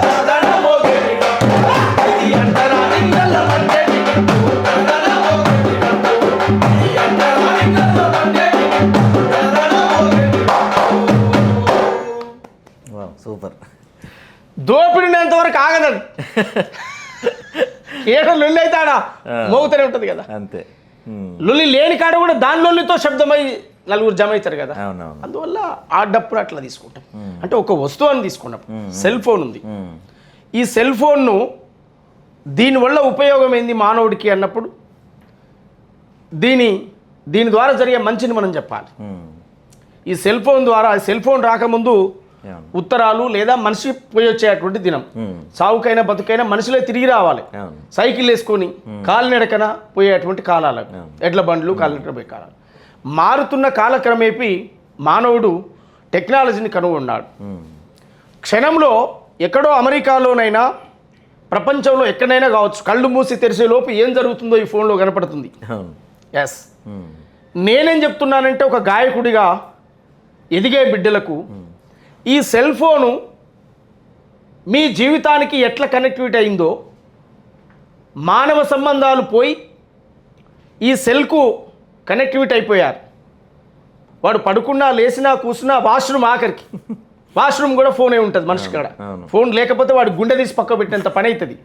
ధనధన మోగేటి డప్పు ఇది అంటరా నిండ్లల్ల మండేటి నిప్పు, ధనధన మోగేటి డప్పు ఇది అంటరా నిండ్లల్ల మండేటి నిప్పు, ధనధన మోగేటి డప్పు. సూపర్. దోపిడినంత వరకు ఆగదు, ఏటో లొల్లి అవుతాడా మోగుతూనే ఉంటుంది కదా, అంతే. లొల్లి లేని కాడ కూడా దాని లొల్లితో శబ్దమై నలుగురు జమ అవుతారు కదా, అవునవును. అందువల్ల ఆ డప్పును అట్లా తీసుకుంటాం. అంటే ఒక వస్తువుని తీసుకున్నాం, సెల్ ఫోన్ ఉంది, ఈ సెల్ ఫోన్ను దీనివల్ల ఉపయోగం ఏంది మానవుడికి అన్నప్పుడు దీని ద్వారా జరిగే మంచిని మనం చెప్పాలి. ఈ సెల్ ఫోన్ ద్వారా, సెల్ ఫోన్ రాకముందు ఉత్తరాలు లేదా మనిషి పోయి వచ్చేటువంటి దినం, సావుకైనా బతుకైనా మనుషులే తిరిగి రావాలి, సైకిల్ వేసుకొని కాలినడకన పోయేటువంటి కాలాలు, ఎడ్ల బండ్లు కాలినడక పోయే కాలాలు. మారుతున్న కాలక్రమేపీ మానవుడు టెక్నాలజీని కనుగొన్నాడు. క్షణంలో ఎక్కడో అమెరికాలోనైనా ప్రపంచంలో ఎక్కడైనా కావచ్చు, కళ్ళు మూసి తెరిసే లోపు ఏం జరుగుతుందో ఈ ఫోన్లో కనపడుతుంది. ఎస్, నేనేం చెప్తున్నానంటే ఒక గాయకుడిగా ఎదిగే బిడ్డలకు ఈ సెల్ ఫోను మీ జీవితానికి ఎట్లా కనెక్టివిటీ అయిందో, మానవ సంబంధాలు పోయి ఈ సెల్కు కనెక్టివిటీ అయిపోయారు. వాడు పడుకున్నా లేచినా కూర్చున్నా వాష్రూమ్, ఆఖరికి వాష్రూమ్ కూడా ఫోనే ఉంటుంది మనిషి కాడ. ఫోన్ లేకపోతే వాడు గుండె తీసి పక్క పెట్టినంత పని అవుతుంది.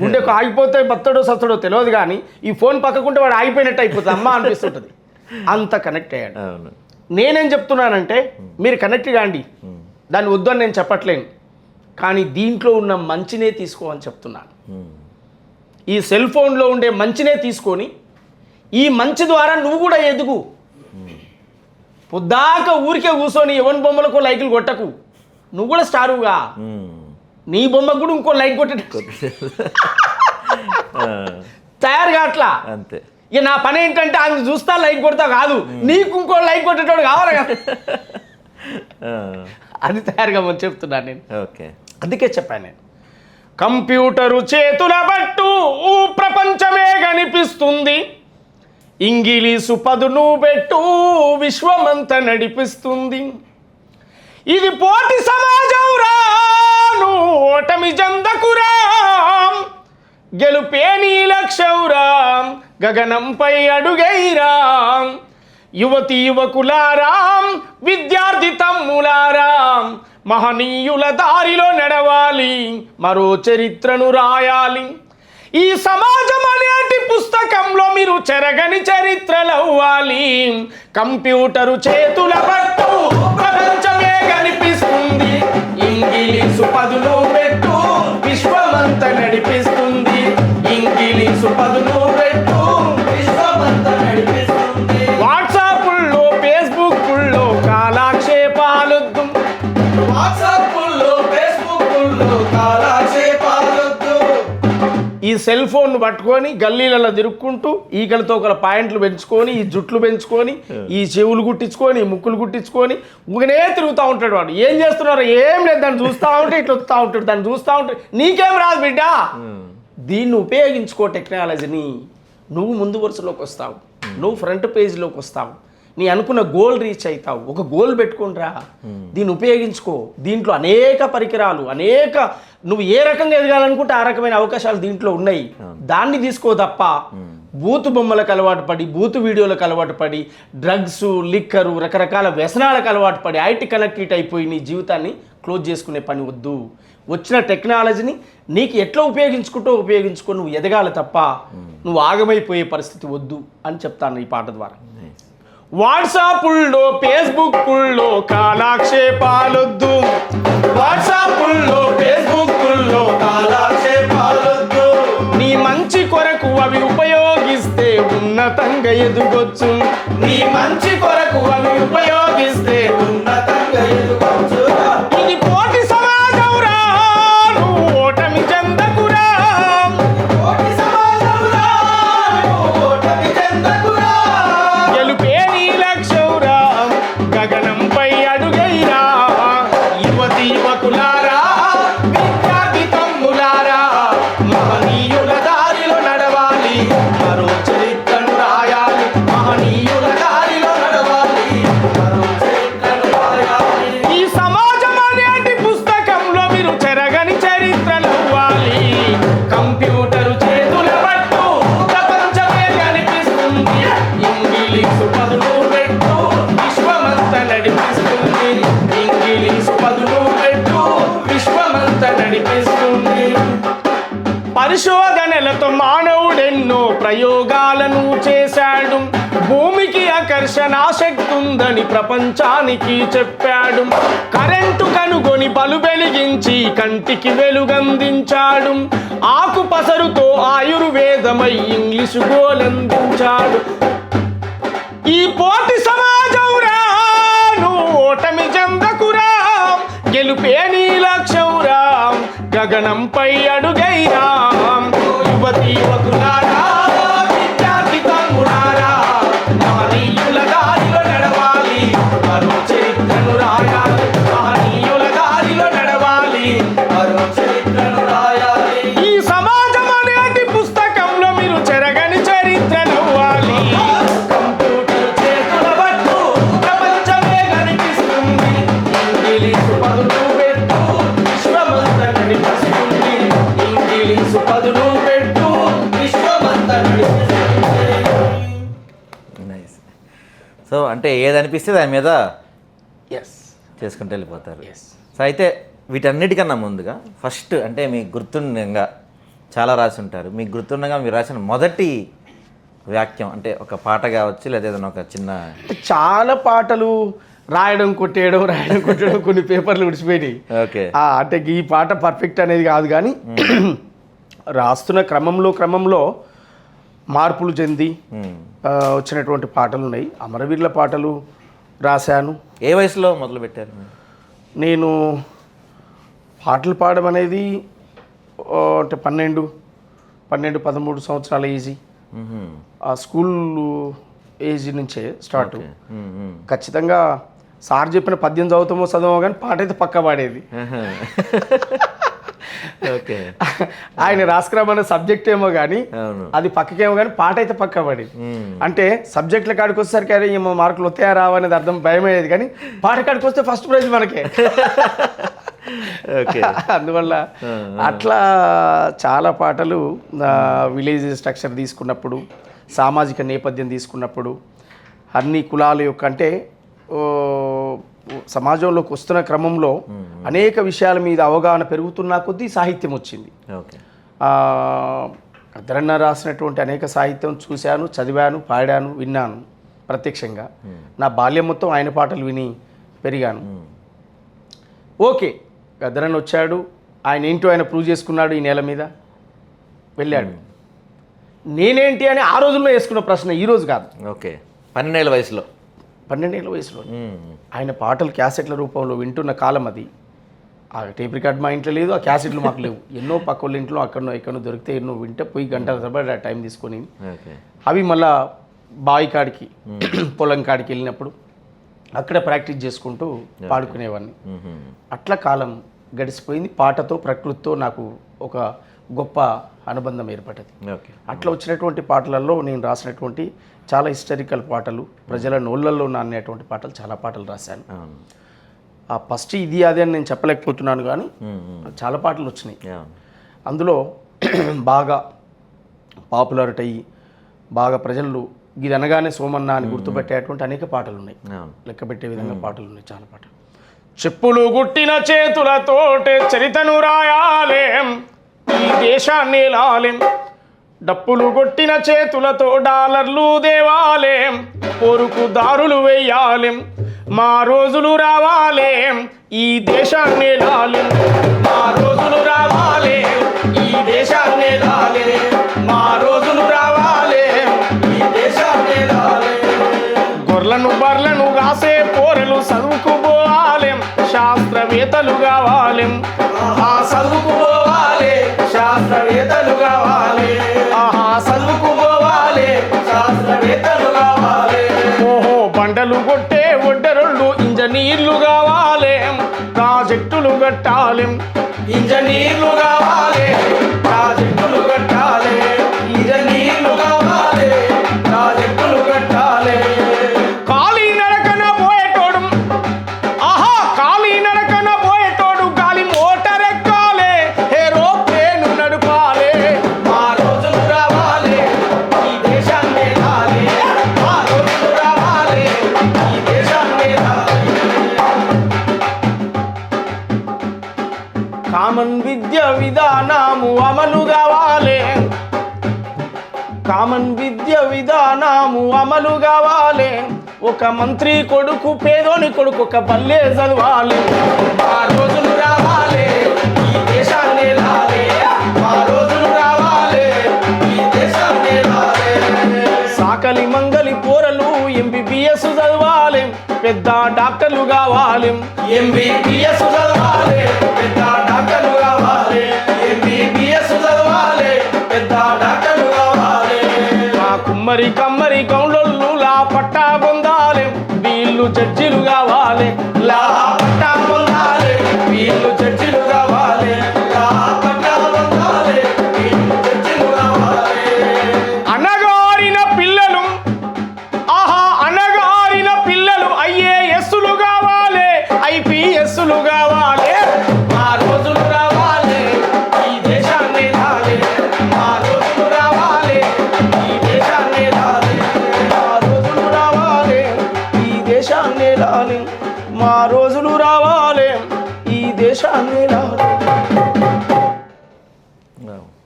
గుండెకు ఆగిపోతే బత్తడో సత్తడో తెలియదు, కానీ ఈ ఫోన్ పక్కకుంటే వాడు ఆగిపోయినట్టు అయిపోతుంది, అమ్మ అనిపిస్తుంటుంది. అంత కనెక్ట్ అయ్యాడు. నేనేం చెప్తున్నానంటే మీరు కనెక్ట్ కాండి, దాన్ని వద్దు అని నేను చెప్పట్లేను, కానీ దీంట్లో ఉన్న మంచినే తీసుకో అని చెప్తున్నాను. ఈ సెల్ ఫోన్లో ఉండే మంచినే తీసుకొని ఈ మంచి ద్వారా నువ్వు కూడా ఎదుగు. పొద్దాక ఊరికే కూర్చొని ఎవరి బొమ్మలకు లైకులు కొట్టకు, నువ్వు కూడా స్టారుగా నీ బొమ్మకు కూడా ఇంకో లైక్ కొట్టేట తయారుగా అట్లా. అంతే. ఇక నా పని ఏంటంటే ఆయన చూస్తా లైక్ కొడతా కాదు, నీకు ఇంకో లైక్ కొట్టేటోడు కావాలి కదా, అది తయారుగా అని చెప్తున్నాను నేను. ఓకే, అందుకే చెప్పాను నేను. కంప్యూటరు చేతుల పట్టు ప్రపంచమే కనిపిస్తుంది, ఇంగిలీసు పదును పెట్టు విశ్వమంతా నడిపిస్తుంది. ఇది పోటీ సమాజం రాను ఓటమి జందకురా, గెలుపే నీ లక్ష్యంరా గగనంపై అడుగైరా. యువతి యువకులారా, విద్యార్థి తమ్ములారా, మహనీయుల దారిలో నడవాలి, మరో చరిత్రను రాయాలి. ఈ సమాజం అనేటి పుస్తకంలో మీరు చెరగని చరిత్రలవ్వాలి. కంప్యూటరు చేతుల పట్టు ప్రపంచమే కనిపిస్తుంది, ఇంగిలీసు పదును పెట్టు విశ్వమంతా నడిపిస్తుంది, ఇంగిలీసు పదును పెట్టు విశ్వమంతా నడిపిస్తుంది. వాట్సాప్లో ఫేస్బుక్లో కాలక్షేపాలొద్దు, వాట్సాప్లో ఫేస్బుక్లో కాలక్షేపాలొద్దు. ఈ సెల్ ఫోన్ పట్టుకొని గల్లీలలో తిరుక్కుంటూ ఈకలతో ఒక పాయింట్లు పెంచుకొని, ఈ జుట్లు పెంచుకొని, ఈ చెవులు కుట్టించుకొని, ముక్కులు కుట్టించుకొని ఊగనే తిరుగుతూ ఉంటాడు. వాడు ఏం చేస్తున్నారు, ఏం లేదు, దాన్ని చూస్తూ ఉంటే ఇట్లా వస్తూ ఉంటాడు, దాన్ని చూస్తూ ఉంటే నీకేం రాదు బిడ్డ. దీన్ని ఉపయోగించుకో, టెక్నాలజీని. నువ్వు ముందు వరుసలోకి వస్తావు, నువ్వు ఫ్రంట్ పేజీలోకి వస్తావు, నీ అనుకున్న గోల్ రీచ్ అవుతావు. ఒక గోల్ పెట్టుకుంటురా, దీన్ని ఉపయోగించుకో. దీంట్లో అనేక పరికరాలు, నువ్వు ఏ రకంగా ఎదగాలనుకుంటే ఆ రకమైన అవకాశాలు దీంట్లో ఉన్నాయి. దాన్ని తీసుకో తప్ప బూతు బొమ్మలకు అలవాటు పడి, బూతు వీడియోలకు అలవాటు పడి, డ్రగ్స్, లిక్కరు, రకరకాల వ్యసనాలకు అలవాటు పడి ఐటీ కనెక్టెడ్ అయిపోయి నీ జీవితాన్ని క్లోజ్ చేసుకునే పని వద్దు. వచ్చిన టెక్నాలజీని నీకు ఎట్లా ఉపయోగించుకో, నువ్వు ఎదగాలి తప్ప నువ్వు ఆగమైపోయే పరిస్థితి వద్దు అని చెప్తాను ఈ పాట ద్వారా. వాట్సాప్లో ఫేస్బుక్లో కాలక్షేపాలొద్దు, వాట్సాప్లో ఫేస్బుక్లో కాలక్షేపాలొద్దు. నీ మంచి కొరకు అవి ఉపయోగిస్తే ఉన్నతంగా ఎదుగొచ్చు, నీ మంచి కొరకు అవి ఉపయోగిస్తే ఉన్నతంగా ఎదుగొచ్చు. ఇది పోటీ సమాజం రా, నువ్వు ఓటమి చెందకురా, పోటీ సమాజం రా, నువ్వు ఓటమి చెందకురా. గెలుపే నీ లక్ష్యం రా, గగనంపై అడుగైరా. యువతి యువకులారా, విద్యార్థి తమ్ములారా, మహనీయుల దారిలో నడవాలి, మరో చరిత్రను రాయాలి. మహనీయుల దారిలో నడవాలి, మరో చరిత్రను రాయాలి. ఈ సమాజం అనేటి పుస్తకంలో మీరు చెరగని చరిత్రలు అవ్వాలి. కంప్యూటరు చేతుల పట్టు ప్రపంచమే కనిపిస్తుంది, ఇంగిలీసు పదును పెట్టు విశ్వమంతా నడిపిస్తుంది, ఇంగిలీసు పదును పెట్టు విశ్వమంతా నడిపిస్తుంది. పరిశోధనలతో మానవుడెన్నో ప్రయోగాలను చేశాడు, భూమికి ఆకర్షణ శక్తి ఉందని ప్రపంచానికి చెప్పాడు. కరెంటు కనుగొని బలు వెలిగించి కంటికి వెలుగందించాడు, ఆకు పసరుతో ఆయుర్వేదమై ఇంగ్లీషు గోలందించాడు. ఈ పోటీ సమాజం రా, నువ్వు ఓటమి చెందకురా, గెలుపే నీ లక్ష్యం రా, గగనంపై అడుగైరా. యువతి యువకులారా, విద్యార్థి తమ్ములారా, మహనీయుల దారిలో నడవాలి, మరో చరిత్రను సో అంటే ఏదనిపిస్తే దాని మీద ఎస్ చేసుకుంటూ వెళ్ళిపోతారు. ఎస్. సో అయితే వీటన్నిటికన్నా ముందుగా ఫస్ట్ అంటే మీకు గుర్తుండగా చాలా రాసి ఉంటారు, మీకు గుర్తుండగా మీరు రాసిన మొదటి వాక్యం అంటే ఒక పాట కావచ్చు లేదా ఏదైనా ఒక చిన్న చాలా పాటలు రాయడం కొట్టేయడం కొన్ని పేపర్లు విడిచిపోయినాయి. ఓకే. అంటే ఈ పాట పర్ఫెక్ట్ అనేది కాదు, కానీ రాస్తున్న క్రమంలో మార్పులు చెంది వచ్చినటువంటి పాటలు ఉన్నాయి. అమరవీరుల పాటలు రాశాను. ఏ వయసులో మొదలు పెట్టారు? నేను పాటలు పాడడం అనేది అంటే 12-13 సంవత్సరాల ఏజీ, ఆ స్కూల్ ఏజ్ నుంచే స్టార్ట్. ఖచ్చితంగా సార్ చెప్పిన పద్యం చదవమో కానీ పాట అయితే పక్క పాడేది. ఓకే. ఆయన రాసుకురామన్న సబ్జెక్ట్ ఏమో కానీ అది పక్కకేమో కానీ పాట అయితే పక్క పడేది. అంటే సబ్జెక్టుల కాడికి వచ్చేసరికి అరే ఏమో మార్కులు వస్తాయా రావా అనేది అర్థం భయమయ్యేది, కానీ పాట కాడికి వస్తే ఫస్ట్ ప్రైజ్ మనకే. అందువల్ల అట్లా చాలా పాటలు విలేజ్ స్ట్రక్చర్ తీసుకున్నప్పుడు, సామాజిక నేపథ్యం తీసుకున్నప్పుడు, అన్ని కులాల యొక్క అంటే సమాజంలోకి వస్తున్న క్రమంలో అనేక విషయాల మీద అవగాహన పెరుగుతున్న కొద్దీ సాహిత్యం వచ్చింది. అద్దరన్న రాసినటువంటి అనేక సాహిత్యం చూశాను, చదివాను, పాడాను, విన్నాను ప్రత్యక్షంగా. నా బాల్యం మొత్తం ఆయన పాటలు విని పెరిగాను. ఓకే, గద్దరన్న వచ్చాడు, ఆయన ఏంటో ఆయన ప్రూవ్ చేసుకున్నాడు, ఈ నేల మీద వెళ్ళాడు. నేనేంటి అని ఆ రోజుల్లో వేసుకున్న ప్రశ్న, ఈరోజు కాదు. ఓకే. 12 ఏళ్ళ వయసులో 12 ఏళ్ళ వయసులో ఆయన పాటలు క్యాసెట్ల రూపంలో వింటున్న కాలం అది. ఆ టేప్ రికార్డ్ మా ఇంట్లో లేదు, ఆ క్యాసెట్లు మాకు లేవు. ఎన్నో పక్క వాళ్ళ ఇంట్లో ఎక్కడో దొరికితే ఎన్నో వింటే పోయి గంటల తరబడి టైం తీసుకొని అవి మళ్ళా బావి కాడికి పొలం కాడికి వెళ్ళినప్పుడు అక్కడ ప్రాక్టీస్ చేసుకుంటూ పాడుకునేవాడిని. అట్లా కాలం గడిచిపోయింది. పాటతో ప్రకృతితో నాకు ఒక గొప్ప అనుబంధం ఏర్పడ్డది. అట్లా వచ్చినటువంటి పాటలలో నేను రాసినటువంటి చాలా హిస్టారికల్ పాటలు, ప్రజల నోళ్ళల్లో నానేటువంటి పాటలు, చాలా పాటలు రాశాను. ఆ ఫస్ట్ ఇది అదే అని నేను చెప్పలేకపోతున్నాను, కానీ చాలా పాటలు వచ్చినాయి. అందులో బాగా పాపులారిటీ అయ్యి బాగా ప్రజలు ఇది అనగానే సోమన్న అని గుర్తుపెట్టేటువంటి అనేక పాటలు ఉన్నాయి. లెక్క పెట్టే విధంగా పాటలు ఉన్నాయి, చాలా పాటలు. చెప్పులు గుట్టిన చేతులతోటే చరితను రాయాలేం, ఈ దేశాన్ని లాలేం. డప్పులు కొట్టిన చేతులతో డాలర్లు దేవాలేం, పొరుకు దారులు వెయ్యాలేం. మా రోజులు రావాలేం, ఈ దేశాన్ని లాలేం. మా రోజులు రావాలేం, ఈ దేశాన్ని లాలేం. మా రోజులు రావాలేం, ఈ దేశాన్ని లాలేం. గొర్రెలను బర్లను కాసే పోరలు చదువుకు పోవాలేం, శాస్త్రవేత్తలు కావాలేం. ఆహా చదువుకు పోవాలే, శాస్త్రవేత్తలు కావాలి. ఆహా చదువుకు పోవాలే, శాస్త్రవేత్తలు కావాలి. ఓహో బండలు కొట్టే ఒడ్డరుళ్ళు ఇంజనీర్లు కావాలి, ప్రాజెక్టులు కట్టాలి. ఇంజనీర్లు కావాలి, ప్రాజెక్టులు కట్టాలి. ఇంజనీర్లు కావాలి, ప్రాజెక్టులు కట్టాలి. ఖాళీ నడకన పోయేటోడు, ఆహా ఖాళీ నడకన పోయేటోడు గాలి మోటార్ ఎక్కాలి, ఏరోప్లేను నడపాలి. మా రోజులు రావాలి, ఈ దేశాన్ని రాలి. మా రోజులు రావాలి, ఈ దేశాన్ని రాలి. కామన్ విద్య విధానము అమలు కావాలి, కామన్ విద్య విధానము అమలు కావాలి. ఒక మంత్రి కొడుకు పేదోని కొడుకు ఒక పల్లె చదవాలి. మా రోజులు రావాలి, ఈ దేశాన్ని లాలి. మా రోజులు రావాలి, ఈ దేశాన్ని లాలి. సాకలి మంగలి పోరలు MBBS చదవాలి, పెద్ద డాక్టర్లు కావాలి. MBBS చదవాలి, పెద్ద డాక్టర్లు కావాలి. MBBS చదవాలి, పెద్ద డాక్టర్లు కావాలి. మా కుమ్మరి కమ్మరి గౌండ్లు లా పట్టా పొందాలి, వీళ్ళు జడ్జిలు కావాలి. లా పట్టా పొందాలి, వీళ్ళు జడ్జిలు కావాలి. లా పట్టా పొందాలి, వీళ్ళు జడ్జిలు కావాలి. అనగారిన పిల్లలు, ఆహా అనగారిన పిల్లలు IASలు కావాలి, IPSలు కావాలి. మా రోజులు రావాలి, ఈ దేశాన్ని రాలి. మా రోజులు రావాలి, ఈ దేశాన్ని రాలి. మా రోజులు రావాలి, మా రోజులు రావాలే ఈ దేశాన్ని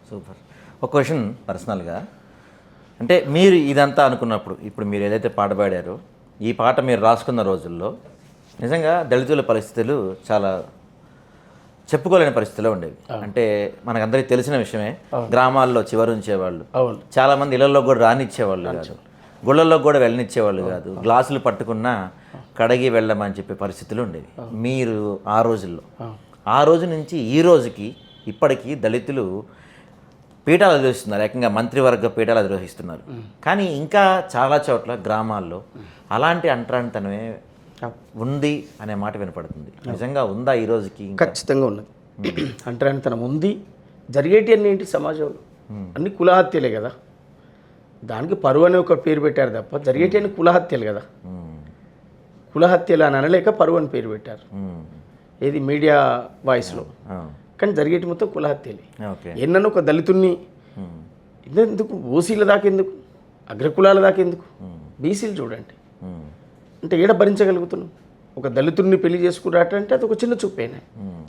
సూపర్. ఒక క్వశ్చన్ పర్సనల్గా, అంటే మీరు ఇదంతా అనుకున్నప్పుడు ఇప్పుడు మీరు ఏదైతే పాట పాడారో ఈ పాట మీరు రాసుకున్న రోజుల్లో నిజంగా దళితుల పరిస్థితులు చాలా చెప్పుకోలేని పరిస్థితిలో ఉండేవి. అంటే మనకందరికీ తెలిసిన విషయమే, గ్రామాల్లో చివరి ఉంచేవాళ్ళు, చాలామంది ఇళ్లలో కూడా రానిచ్చేవాళ్ళు కాదు, గుళ్ళల్లో కూడా వెళ్ళనిచ్చేవాళ్ళు కాదు, గ్లాసులు పట్టుకున్నా కడిగి వెళ్ళమని చెప్పే పరిస్థితులు ఉండేవి మీరు ఆ రోజుల్లో. ఆ రోజు నుంచి ఈ రోజుకి ఇప్పటికీ దళితులు పీఠాలు అధిరోహిస్తున్నారు, ఏకంగా మంత్రివర్గ పీఠాలు అధిరోహిస్తున్నారు. కానీ ఇంకా చాలా చోట్ల గ్రామాల్లో అలాంటి అంటరానితనమే ఉంది అనే మాట వినపడుతుంది. నిజంగా ఉందా ఈ రోజుకి? ఖచ్చితంగా ఉన్నది. అంటరానితనం ఉంది. జరిగేటి అన్నీ ఏంటి సమాజంలో? అన్ని కులహత్యలే కదా. దానికి పరువు అనే ఒక పేరు పెట్టారు తప్ప జరిగేటి అన్ని కులహత్యలు కదా. కులహత్యలు అని అనలేక పరువు అని పేరు పెట్టారు, ఏది మీడియా వాయిస్లో. కానీ జరిగేటి మొత్తం కులహత్యలే. ఎన్నో ఒక దళితుణ్ణి ఎందుకు, ఓసీల దాకా ఎందుకు, అగ్రకులాల దాకా ఎందుకు, బీసీలు చూడండి. అంటే ఏడ భరించగలుగుతున్నాం? ఒక దళితుడిని పెళ్లి చేసుకున్నట్టంటే అది ఒక చిన్న చూపేనే,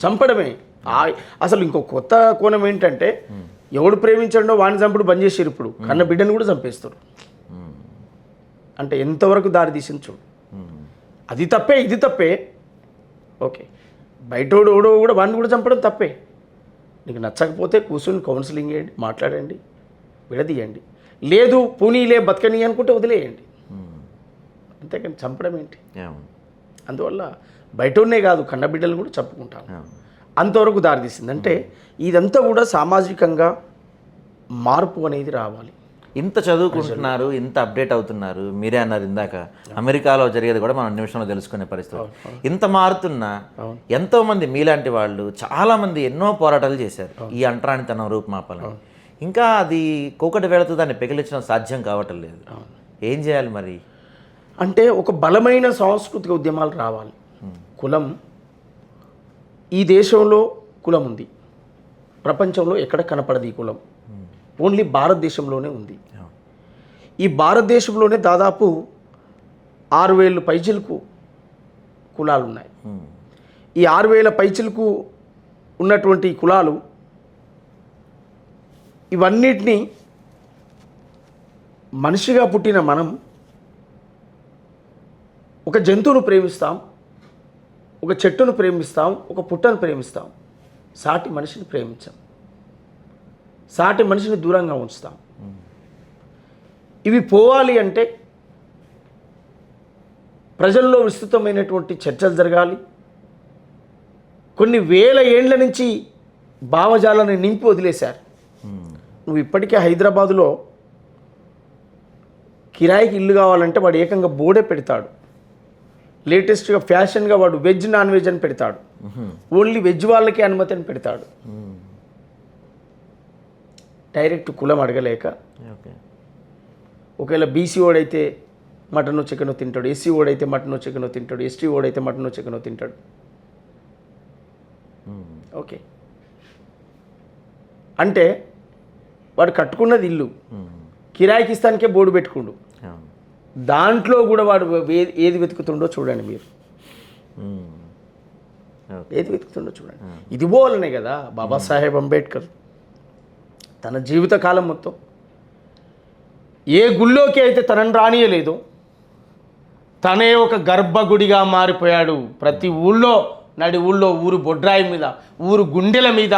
చంపడమే. అసలు ఇంకో కొత్త కోణం ఏంటంటే, ఎవడు ప్రేమించడో వాడిని చంపుడు బంద్ చేసారు. ఇప్పుడు కన్న బిడ్డను కూడా చంపేస్తారు. అంటే ఎంతవరకు దారి తీసింది చూడు. అది తప్పే, ఇది తప్పే. ఓకే, బయటోడు ఓడో కూడా వాడిని కూడా చంపడం తప్పే. నీకు నచ్చకపోతే కూర్చొని కౌన్సిలింగ్ చేయండి, మాట్లాడండి, విడదీయండి. లేదు పూనీలే బతకని అనుకుంటే వదిలేయండి, అంతేకాని చంపడం ఏంటి? అందువల్ల బయటనే కాదు కన్నబిడ్డలు కూడా చంపుకుంటాను. అంతవరకు దారితీసింది. అంటే ఇదంతా కూడా సామాజికంగా మార్పు అనేది రావాలి. ఇంత చదువుకుంటున్నారు, ఇంత అప్డేట్ అవుతున్నారు. మీరే అన్నారు ఇందాక అమెరికాలో జరిగేది కూడా మనం నిమిషంలో తెలుసుకునే పరిస్థితి. ఇంత మారుతున్నా ఎంతోమంది మీలాంటి వాళ్ళు చాలామంది ఎన్నో పోరాటాలు చేశారు ఈ అంటరానితనం రూపుమాపాలని. ఇంకా అది కూకటి వేళతో దాన్ని పెకిలించడం సాధ్యం కావటం లేదు. ఏం చేయాలి మరి? అంటే ఒక బలమైన సాంస్కృతిక ఉద్యమాలు రావాలి. కులం, ఈ దేశంలో కులం ఉంది, ప్రపంచంలో ఎక్కడ కనపడదు ఈ కులం. ఓన్లీ భారతదేశంలోనే ఉంది. ఈ భారతదేశంలోనే దాదాపు 6,000 పైచిలకు కులాలు ఉన్నాయి. ఈ 6,000 పైచిలకు ఉన్నటువంటి కులాలు ఇవన్నిటినీ మనిషిగా పుట్టిన మనం ఒక జంతువును ప్రేమిస్తాం, ఒక చెట్టును ప్రేమిస్తాం, ఒక పుట్టను ప్రేమిస్తాం. సాటి మనిషిని ప్రేమించాం, సాటి మనిషిని దూరంగా ఉంచుతాం. ఇవి పోవాలి అంటే ప్రజల్లో విస్తృతమైనటువంటి చర్చలు జరగాలి. కొన్ని వేల ఏండ్ల నుంచి భావజాలను నింపి వదిలేశారు. నువ్వు ఇప్పటికే హైదరాబాదులో కిరాయికి ఇల్లు కావాలంటే వాడు ఏకంగా బోర్డే పెడతాడు. లేటెస్ట్గా ఫ్యాషన్గా వాడు వెజ్ నాన్ వెజ్ అని పెడతాడు. ఓన్లీ వెజ్ వాళ్ళకి అనుమతి అని పెడతాడు. డైరెక్ట్ కులం అడగలేక, ఒకవేళ బీసీ ఓడైతే మటనో చికెనో తింటాడు, ఎస్సీ ఓడైతే మటనో చికెనో తింటాడు, ఎస్టీ ఓడైతే మటనో చికెనో తింటాడు. ఓకే, అంటే వాడు కట్టుకున్నది ఇల్లు, కిరాయికి ఇస్తానికే బోర్డు పెట్టుకుండు. దాంట్లో కూడా వాడు ఏది వెతుకుతుండో చూడండి మీరు, ఏది వెతుకుతుండో చూడండి. ఇది పోవాలనే కదా బాబాసాహెబ్ అంబేద్కర్ తన జీవితకాలం మొత్తం ఏ గుళ్ళోకి అయితే తనను రానియలేదో తనే ఒక గర్భగుడిగా మారిపోయాడు. ప్రతి ఊళ్ళో, నడి ఊళ్ళో, ఊరు బొడ్రాయి మీద, ఊరు గుండెల మీద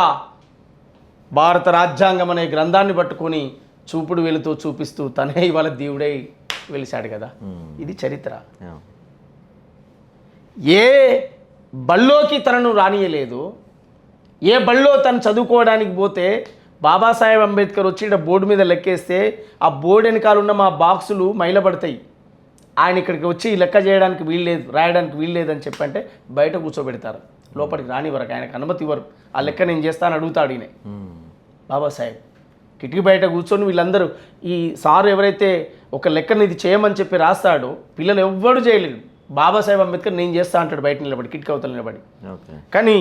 భారత రాజ్యాంగం అనే గ్రంథాన్ని పట్టుకొని చూపుడు వెళుతూ చూపిస్తూ తనే ఇవాళ దేవుడై వెలిశాడు కదా. ఇది చరిత్ర. ఏ బళ్ళోకి తనను రానియలేదు, ఏ బళ్ళో తను చదువుకోవడానికి పోతే బాబాసాహెబ్ అంబేద్కర్ వచ్చి ఇక్కడ బోర్డు మీద లెక్కేస్తే ఆ బోర్డు వెనకాల ఉన్న మా బాక్సులు మైలపడతాయి. ఆయన ఇక్కడికి వచ్చి లెక్క చేయడానికి వీల్లేదు, రాయడానికి వీల్లేదని చెప్పంటే బయట కూర్చోబెడతారు, లోపలికి రాని వరకు ఆయనకు అనుమతి ఇవ్వరు. ఆ లెక్క నేను చేస్తాను అడుగుతాడు ఈయన బాబాసాహెబ్. కిటికీ బయట కూర్చొని వీళ్ళందరూ ఈ సారు ఎవరైతే ఒక లెక్కను ఇది చేయమని చెప్పి రాస్తాడో పిల్లలు ఎవ్వడు చేయలేడు. బాబాసాహెబ్ అంబేద్కర్ నేను చేస్తా అంటాడు బయట నిలబడి, కిటికీ అవతల నిలబడి. కానీ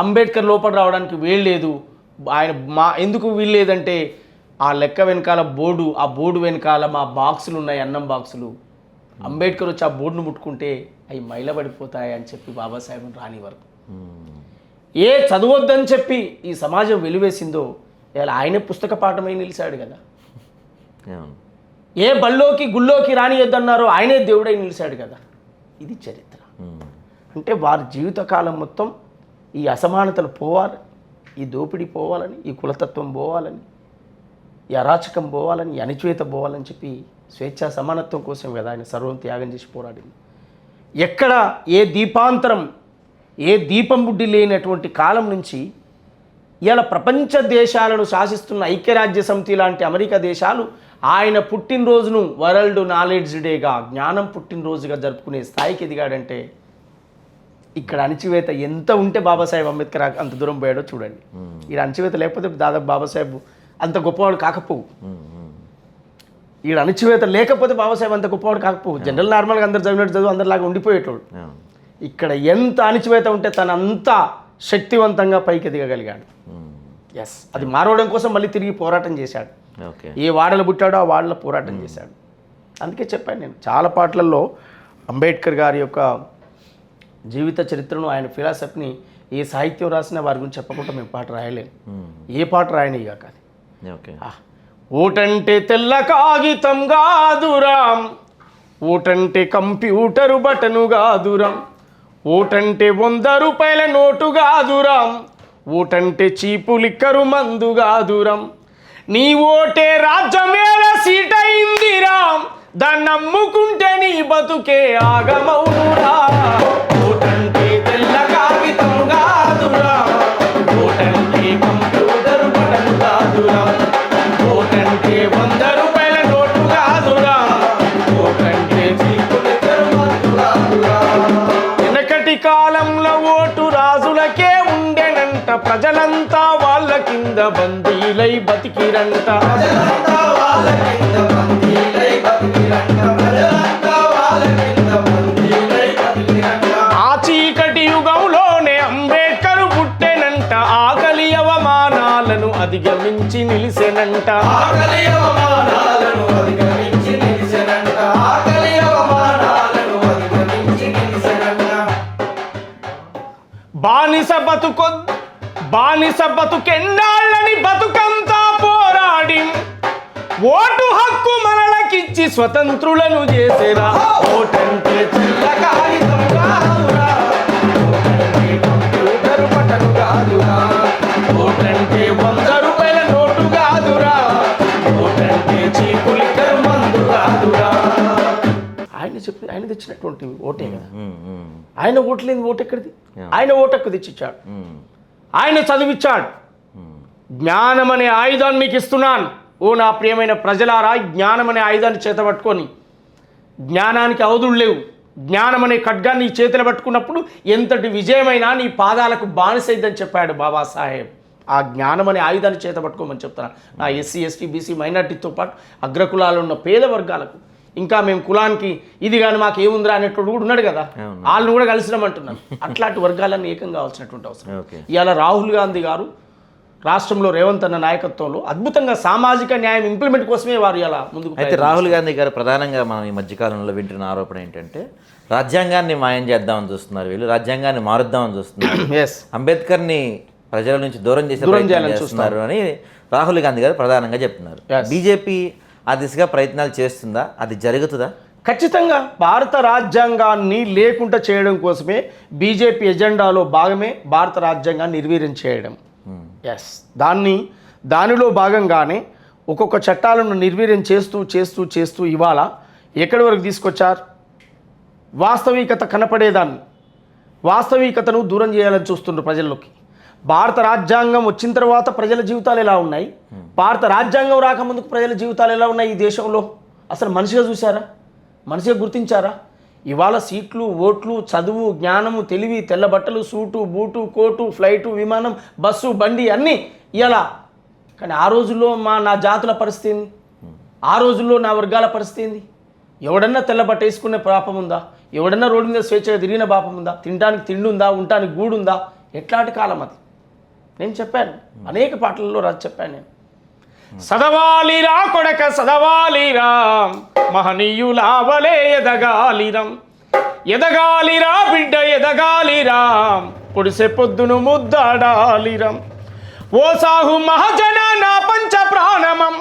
అంబేద్కర్ లోపల రావడానికి వీల్లేదు. ఆయన ఎందుకు వీల్లేదంటే ఆ లెక్క వెనకాల బోర్డు, ఆ బోర్డు వెనకాల మా బాక్సులు ఉన్నాయి, అన్నం బాక్సులు. అంబేద్కర్ వచ్చి ఆ బోర్డును ముట్టుకుంటే అవి మైలబడిపోతాయి అని చెప్పి బాబాసాహెబ్ని రానివారు. ఏ చదవద్దని చెప్పి ఈ సమాజం వెలివేసిందో ఇలా ఆయనే పుస్తక పాఠమై నిలిచాడు కదా. ఏ బళ్ళోకి గుళ్ళోకి రానియద్దన్నారో ఆయనే దేవుడై నిలిచాడు కదా. ఇది చరిత్ర. అంటే వారి జీవితకాలం మొత్తం ఈ అసమానతలు పోవాలి, ఈ దోపిడీ పోవాలని, ఈ కులతత్వం పోవాలని, ఈ అరాచకం పోవాలని, ఈ అణిచివేత పోవాలని చెప్పి స్వేచ్ఛా సమానత్వం కోసం కదా ఆయన సర్వం త్యాగం చేసి పోరాడింది. ఎక్కడ ఏ దీపాంతరం, ఏ దీపం బుడ్డి లేనటువంటి కాలం నుంచి ఇలా ప్రపంచ దేశాలను శాసిస్తున్న ఐక్యరాజ్య సమితి లాంటి అమెరికా దేశాలు ఆయన పుట్టినరోజును వరల్డ్ నాలెడ్జ్ డేగా, జ్ఞానం పుట్టినరోజుగా జరుపుకునే స్థాయికి ఎదిగాడంటే ఇక్కడ అణచివేత ఎంత ఉంటే బాబాసాహెబ్ అంబేద్కర్ అంత దూరం పోయాడో చూడండి. ఈ అణచివేత లేకపోతే దాదాపు బాబాసాహెబ్ అంత గొప్పవాడు కాకపోవు. ఈ అణచివేత లేకపోతే బాబాసాహెబ్ అంత గొప్పవాడు కాకపోవు. జనరల్ నార్మల్గా అందరు చదివినట్టు చదువు అందరిలాగా ఉండిపోయేటోడు. ఇక్కడ ఎంత అణచివేత ఉంటే తను అంత శక్తివంతంగా పైకి ఎదగగలిగాడు. ఎస్, అది మారవడం కోసం మళ్ళీ తిరిగి పోరాటం చేశాడు. ఏ వాడలు పుట్టాడో ఆ వాడలో పోరాటం చేశాడు. అందుకే చెప్పాను నేను చాలా పాటలలో అంబేద్కర్ గారి యొక్క జీవిత చరిత్రను, ఆయన ఫిలాసఫీని ఏ సాహిత్యం రాసినా వారి గురించి చెప్పకుండా మేము పాట రాయలేము. ఏ పాట రాయని కాక అది. ఓటంటే తెల్ల కాగితం కాదురాం, ఓటంటే కంప్యూటరు బటను కాదురాం, ఓటంటే 100 రూపాయల నోటు కాదురాం, ఓటంటే చీపు లిక్కరు మందు కాదురాం, నీ ఓటే రాజ్యమేల సీట్ అయిందిరాం, దాన్ని నమ్ముకుంటే నీ బతుకే ఆగమౌనురా. ఓటంటే తెల్ల కాగితం కాదురా, ఓటంటే కంప్యూటర్ బటన్ కాదురా, ఓటంటే 100 రూపాయల నోటు కాదురా, ఓటంటే చీపు లిక్కరు మందు కాదురా. వెనకటి కాలంలో ఓటు రాజులకే ఉండెనంట, ప్రజలంతా వాళ్ళ కింద బందీలై బతికిరంట. ఆ చీకటి యుగంలోనే అంబేద్కర్ పుట్టెనంట, ఆకలి అవమానాలను అధిగమించి నిలిసెనంట. బానిస బతుకెన్నాళ్ళని బతుకంతా పోరాడి ఓటు హక్కు మనలకిచ్చి స్వతంత్రులను చేసేరా. ఓటంటే తెల్ల కాగితం కాదురా, ఓటంటే కంప్యూటర్ బటన్ కాదురా, ఓటంటే 100 రూపాయల నోటు కాదురా, ఓటంటే చీపు లిక్కర్ మందు కాదురా. ఆయన తెచ్చినటువంటి ఓటే కదా. ఆయన ఓట్లేని ఓటు ఎక్కడిది? ఆయన ఓటక్కు తెచ్చిచ్చాడు, ఆయన చదివిచ్చాడు. జ్ఞానం అనే ఆయుధాన్ని నీకు ఇస్తున్నాను. ఓ నా ప్రియమైన ప్రజలారా, జ్ఞానం అనే ఆయుధాన్ని చేతబట్టుకొని, జ్ఞానానికి అవధులు లేవు, జ్ఞానం అనే ఖడ్గాన్ని చేతులు పట్టుకున్నప్పుడు ఎంతటి విజయమైనా నీ పాదాలకు బానిసైద్దని చెప్పాడు బాబాసాహెబ్. ఆ జ్ఞానం అనే ఆయుధాన్ని చేతబట్టుకోమని చెప్తున్నాను. నా ఎస్సీ ఎస్టీ బీసీ మైనార్టీతో పాటు అగ్రకులాలు ఉన్న పేద వర్గాలకు, ఇంకా మేము కులానికి ఇది కానీ మాకు ఏముందిరా అనేటోడు కూడా ఉన్నాడు కదా, వాళ్ళని కూడా కలిసినామంటున్నాను. అట్లాంటి వర్గాలన్నీ ఏకం కావాల్సినటువంటి అవసరం. ఇవాళ రాహుల్ గాంధీ గారు రాష్ట్రంలో రేవంత్ అన్న నాయకత్వంలో అద్భుతంగా సామాజిక న్యాయం ఇంప్లిమెంట్ కోసమే వారు ఇలా ముందుకు. అయితే రాహుల్ గాంధీ గారు ప్రధానంగా మనం ఈ మధ్యకాలంలో వింటున్న ఆరోపణ ఏంటంటే రాజ్యాంగాన్ని మాయం చేద్దామని చూస్తున్నారు వీళ్ళు, రాజ్యాంగాన్ని మారుద్దామని చూస్తున్నారు, అంబేద్కర్ని ప్రజల నుంచి దూరం చేస్తున్నారు అని రాహుల్ గాంధీ గారు ప్రధానంగా చెప్తున్నారు. బీజేపీ ఆ దిశగా ప్రయత్నాలు చేస్తుందా? అది జరుగుతుందా? ఖచ్చితంగా భారత రాజ్యాంగాన్ని లేకుండా చేయడం కోసమే బీజేపీ ఎజెండాలో భాగమే భారత రాజ్యాంగాన్ని నిర్వీర్యం చేయడం. ఎస్, దానిలో భాగంగానే ఒక్కొక్క చట్టాలను నిర్వీర్యం చేస్తూ చేస్తూ చేస్తూ ఇవాళ ఎక్కడి వరకు తీసుకొచ్చారు? వాస్తవికత కనపడేదాన్ని, వాస్తవికతను దూరం చేయాలని చూస్తుండ్రు ప్రజల్లోకి. భారత రాజ్యాంగం వచ్చిన తర్వాత ప్రజల జీవితాలు ఎలా ఉన్నాయి, భారత రాజ్యాంగం రాకముందుకు ప్రజల జీవితాలు ఎలా ఉన్నాయి ఈ దేశంలో అసలు మనిషిగా చూసారా? మనిషిగా గుర్తించారా? ఇవాళ సీట్లు, ఓట్లు, చదువు, జ్ఞానము, తెలివి, తెల్ల బట్టలు, సూటు, బూటు, కోటు, ఫ్లైటు, విమానం, బస్సు, బండి అన్నీ ఇలా. కానీ ఆ రోజుల్లో నా జాతుల పరిస్థితి ఏంది? ఆ రోజుల్లో నా వర్గాల పరిస్థితి ఏంది? ఎవడన్నా తెల్ల బట్ట వేసుకునే పాపం ఉందా? ఎవడన్నా రోడ్డు మీద స్వేచ్ఛగా తిరిగిన పాపం ఉందా? తినడానికి తిండి ఉందా? ఉండటానికి గూడు ఉందా? ఎట్లాంటి కాలం అది? నేను చెప్పాను, అనేక పాటలలో చెప్పాను నేను. సదవాలిరా కొడక సదవాలిరా, మహనీయులావలే ఎదగాలిరం, ఎదగాలిరా బిడ్డ ఎదగాలిరా, పొడిసె పొద్దును ముద్దాడాలిరం. ఓ సాహు మహాజన నా పంచ ప్రాణమం,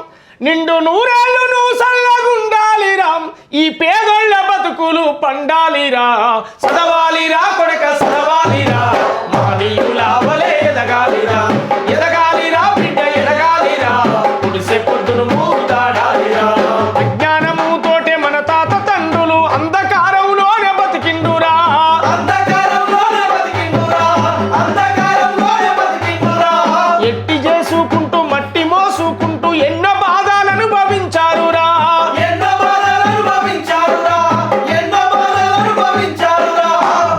నిండు నూరేళ్ళు నువ్వు సల్లగుండాలిరాం, ఈ పేదోళ్ళ బతుకులు పండాలిరా. సదవాలిరా కొడక సదవాలిరా, మహనీయులావలే ఎదగాలిరా, ఎదగాలిరా బిడ్డ ఎదగాలిరా, పొడిసె పొద్దును ముద్దాడాలిరా. అజ్ఞానము తోటే మన తాత తండ్రులు అంధకారంలోనే బతికిండురా, అంధకారంలోనే బతికిండురా, అంధకారంలోనే బతికిండురా. ఎట్టి చేసుకుంటూ మట్టి మోసుకుంటూ ఎన్నో బాధలు అనుభవించారురా, ఎన్నో బాధలు అనుభవించారురా, ఎన్నో బాధలు అనుభవించారురా.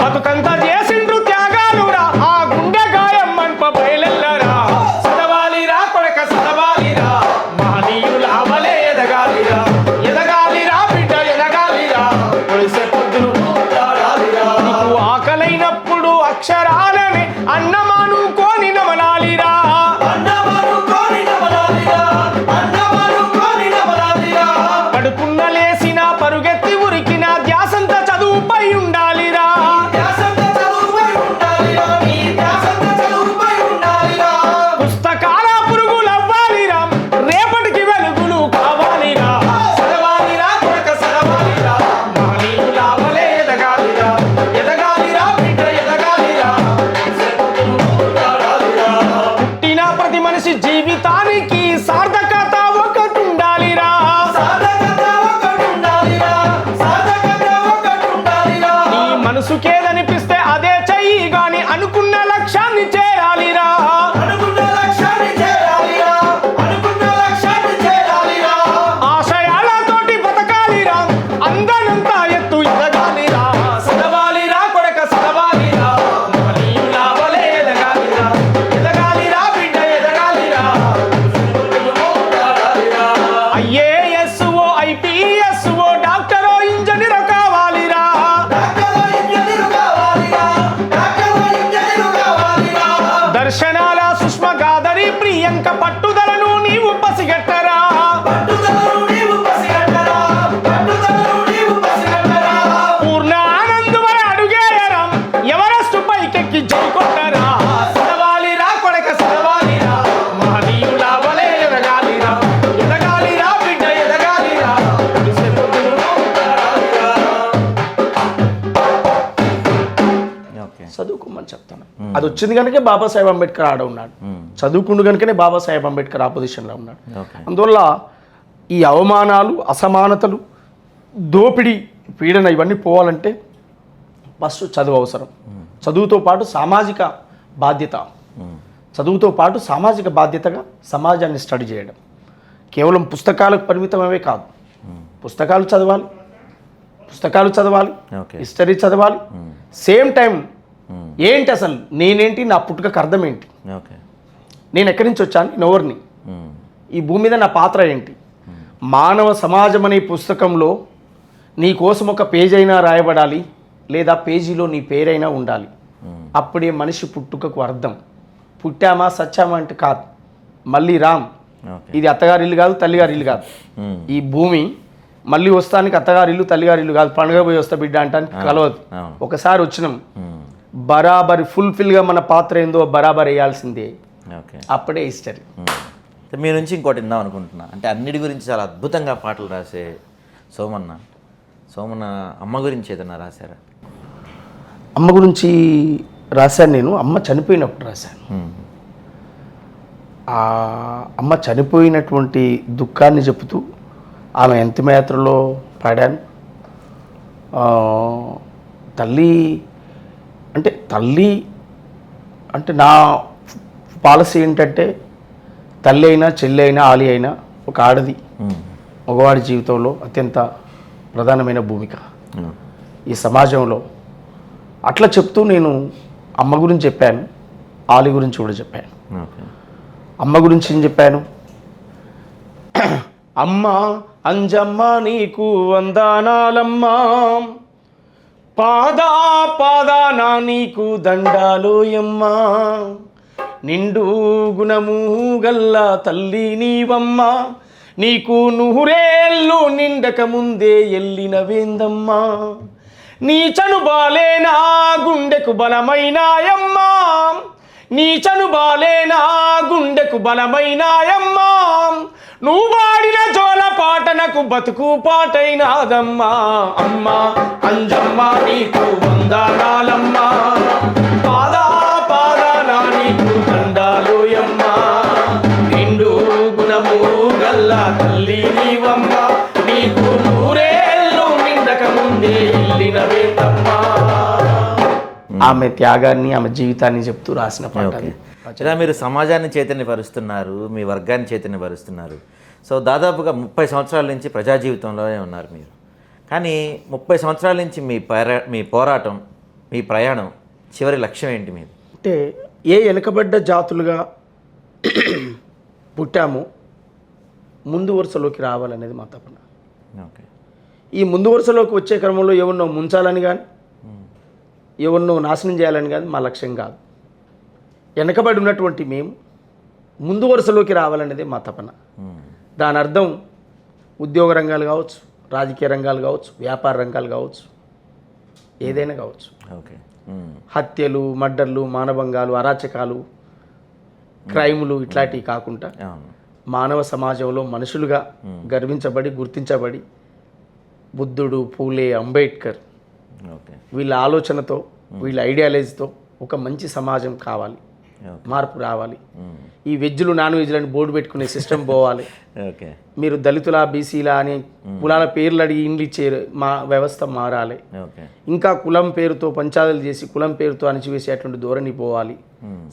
బతుకంతా చేసిండ్రు త్యాగాలురా, ఆ గుండె గాయం మంప బయలెల్లరా. సదవాలిరా కొడక సదవాలిరా, మహనీయులావలే ఎదగాలిరా, ఎదగాలిరా బిడ్డ ఎదగాలిరా, పొడిసె పొద్దును ముద్దాడాలిరా. నీకు ఆకలైనప్పుడు అక్షరాలని అన్నమానుకోని నమలాలిరా, అన్నమానుకోని నమలాలిరా, అన్నమానుకోని నమలాలిరా. పడుకున్న లేసిన పరుగెత్తి ఉరికిన ధ్యాసంత చదువుపై ఉండాలిరా, ధ్యాసంత చదువుపై ఉండాలిరా, నీ ధ్యాసంత చదువుపై ఉండాలిరా. పుస్తకాల పురుగులవ్వాలిరా, రేపటికి వెలుగులు కావాలిరా. సదవాలిరా కొడక సదవాలిరా, మహనీయులావలే ఎదగాలిరా, ఎదగాలిరా బిడ్డ ఎదగాలిరా, పుట్టిన ప్రతి మనిషి జీవితానికి సార్థకత ఒకటి ఉండాలిరా, సార్థకత ఒకటి ఉండాలిరా, సార్థకత ఒకటి ఉండాలిరా. నీ మనసుకేదనిపిస్తే అదే చెయ్యి గాని అనుకున్న లక్ష్యాన్ని చేరాలిరా, అనుకున్న లక్ష్యాన్ని చేరాలిరా, అనుకున్న లక్ష్యాన్ని చేరాలిరా. ఆశయాలతోటి బతకాలిరా, అందనంతా ఎత్తు ఎదగాలిరా. సదవాలిరా కొడక సదవాలిరా, మహనీయులావలే ఎదగాలిరా, ఎదగాలిరా బిడ్డ ఎదగాలిరా, ఐఏఎస్ ఓ ఐపీఎస్ ఓ డాక్టరో ఇంజనీరో కావాలిరా, డాక్టరో ఇంజనీరో కావాలిరా, డాక్టరో ఇంజనీరో కావాలిరా. దర్శనాల సుష్మ గాదరి ప్రియాంక పట్టుదలను నీవు పసిగట్టరా, పట్టుదలను నీవు పసిగట్టరా, పట్టుదలను నీవు పసిగట్టరా. పూర్ణ ఆనందమై అడుగేయరం, ఎవరెస్ట్ పైకెక్కి జై కొట్టరా. సదవాలిరా కొడక సదవాలిరా, మహనీయులావలే ఎదగాలిరా, ఎదగాలిరా బిడ్డ ఎదగాలిరా, పొడిసె పొద్దును ముద్దాడాలిరా. ఓకే. చదువుకోమని చెప్తాను. అది వచ్చింది కనుక బాబాసాహెబ్ అంబేద్కర్ ఆడ ఉన్నాడు, చదువుకుండు కనుకనే బాబాసాహెబ్ అంబేద్కర్ ఆపోజిషన్లో ఉన్నాడు. ఓకే. అందువల్ల ఈ అవమానాలు అసమానతలు దోపిడీ పీడన ఇవన్నీ పోవాలంటే ఫస్ట్ చదువు అవసరం. చదువుతో పాటు సామాజిక బాధ్యత, చదువుతో పాటు సామాజిక బాధ్యతగా సమాజాన్ని స్టడీ చేయడం. కేవలం పుస్తకాలకు పరిమితమవే కాదు, పుస్తకాలు చదవాలి, పుస్తకాలు చదవాలి, ఓకే. హిస్టరీ చదవాలి. సేమ్ టైం ఏంటి అసలు నేనేంటి, నా పుట్టుకకు అర్థం ఏంటి, ఓకే. నేను ఎక్కడి నుంచి వచ్చాను, నేను ఎవరిని, ఈ భూమి మీద నా పాత్ర ఏంటి. మానవ సమాజం అనే పుస్తకంలో నీ కోసం ఒక పేజ్ అయినా రాయబడాలి, లేదా పేజీలో నీ పేరైనా ఉండాలి. అప్పుడే మనిషి పుట్టుకకు అర్థం. పుట్టామా సచ్చామా అంటే కాదు, మళ్ళీ రామ్. ఓకే. ఇది అత్తగారి ఇల్లు కాదు, తల్లిగారి ఇల్లు కాదు. ఈ భూమి మళ్ళీ వస్తానికి అత్తగారి ఇల్లు తల్లిగారి ఇల్లు కాదు. పండుగ పోయి వస్తా బిడ్డ అంటానికి కలవదు. ఒకసారి వచ్చినాం, బరాబరి ఫుల్ఫిల్గా మన పాత్ర ఏందో బరాబర్ వేయాల్సిందే. ఓకే. అప్పుడే హిస్టరీ. మీ నుంచి ఇంకోటి విందాం అనుకుంటున్నా. అంటే అన్నిటి గురించి చాలా అద్భుతంగా పాటలు రాసే సోమన్న అమ్మ గురించి ఏదన్నా రాశారా? అమ్మ గురించి రాశాను నేను. అమ్మ చనిపోయినప్పుడు రాశాను. ఆ అమ్మ చనిపోయినటువంటి దుఃఖాన్ని చెబుతూ ఆమె అంతిమయాత్రలో పాడాను. తల్లి అంటే నా పాలసీ ఏంటంటే తల్లి అయినా చెల్లి అయినా ఆలి అయినా ఒక ఆడది మగవాడి జీవితంలో అత్యంత ప్రధానమైన భూమిక ఈ సమాజంలో. అట్లా చెప్తూ నేను అమ్మ గురించి చెప్పాను, ఆలి గురించి కూడా చెప్పాను. అమ్మ గురించి ఏం చెప్పాను? అమ్మ అంజమ్మ నీకు వందనాలమ్మా, పాదాన నీకు దండాలోయమ్మా, నిండు గుణము గల్ల తల్లి నీవమ్మా, నీకు నూరేళ్ళు నిండక ముందే ఎల్లిన వేందమ్మా, నీ చనుబాలే నా గుండెకు బలమైనాయమ్మా, నీ చనుబాలే నా గుండెకు బలమైనాయమ్మా, నువ్వు వాడిన జోల పాటనకు బతుకు పాటైనాదమ్మా, అమ్మా అంజమ్మ నీకు వందనాలమ్మా, పాదా పాదానా నీకు దండాలోయమ్మా, నిండు గుణము గల్ల తల్లి నీవమ్మా, నీకు నూరేళ్ళు నిండక ముందే ఇల్లిన వేందమ్మా. ఆమె త్యాగాన్ని ఆమె జీవితాన్ని చెప్తూ రాసిన పాట. ఇలా మీరు సమాజాన్ని చైతన్యపరుస్తున్నారు, మీ వర్గాన్ని చైతన్యపరుస్తున్నారు. సో దాదాపుగా 30 సంవత్సరాల నుంచి ప్రజా జీవితంలోనే ఉన్నారు మీరు. కానీ 30 సంవత్సరాల నుంచి మీ పోరాటం, మీ ప్రయాణం చివరి లక్ష్యం ఏంటి మీది? అంటే ఏ వెనుకబడ్డ జాతులుగా పుట్టామో ముందు వరుసలోకి రావాలనేది మా తపన. ఓకే. ఈ ముందు వరుసలోకి వచ్చే క్రమంలో ఎవరినో ముంచాలని కానీ ఎవరినో నాశనం చేయాలని కానీ మా లక్ష్యం కాదు. వెనకబడి ఉన్నటువంటి మేము ముందు వరుసలోకి రావాలనేది మా తపన. దాని అర్థం ఉద్యోగ రంగాలు కావచ్చు, రాజకీయ రంగాలు కావచ్చు, వ్యాపార రంగాలు కావచ్చు, ఏదైనా కావచ్చు. ఓకే. హత్యలు, మర్డర్లు, మానభంగాలు, అరాచకాలు, క్రైములు ఇట్లాంటివి కాకుండా మానవ సమాజంలో మనుషులుగా గర్వించబడి, గుర్తించబడి బుద్ధుడు, పూలే, అంబేద్కర్ వీళ్ళ ఆలోచనతో, వీళ్ళ ఐడియాలజీతో ఒక మంచి సమాజం కావాలి, మార్పు రావాలి. ఈ వెజ్లు నాన్ వెజ్లని బోర్డు పెట్టుకునే సిస్టమ్ పోవాలి. మీరు దళితుల, బీసీలా అని కులాల పేర్లు అడిగి ఇండ్లు ఇచ్చే మా వ్యవస్థ మారాలి. ఇంకా కులం పేరుతో పంచాయతీలు చేసి కులం పేరుతో అణిచివేసేటువంటి ధోరణి పోవాలి.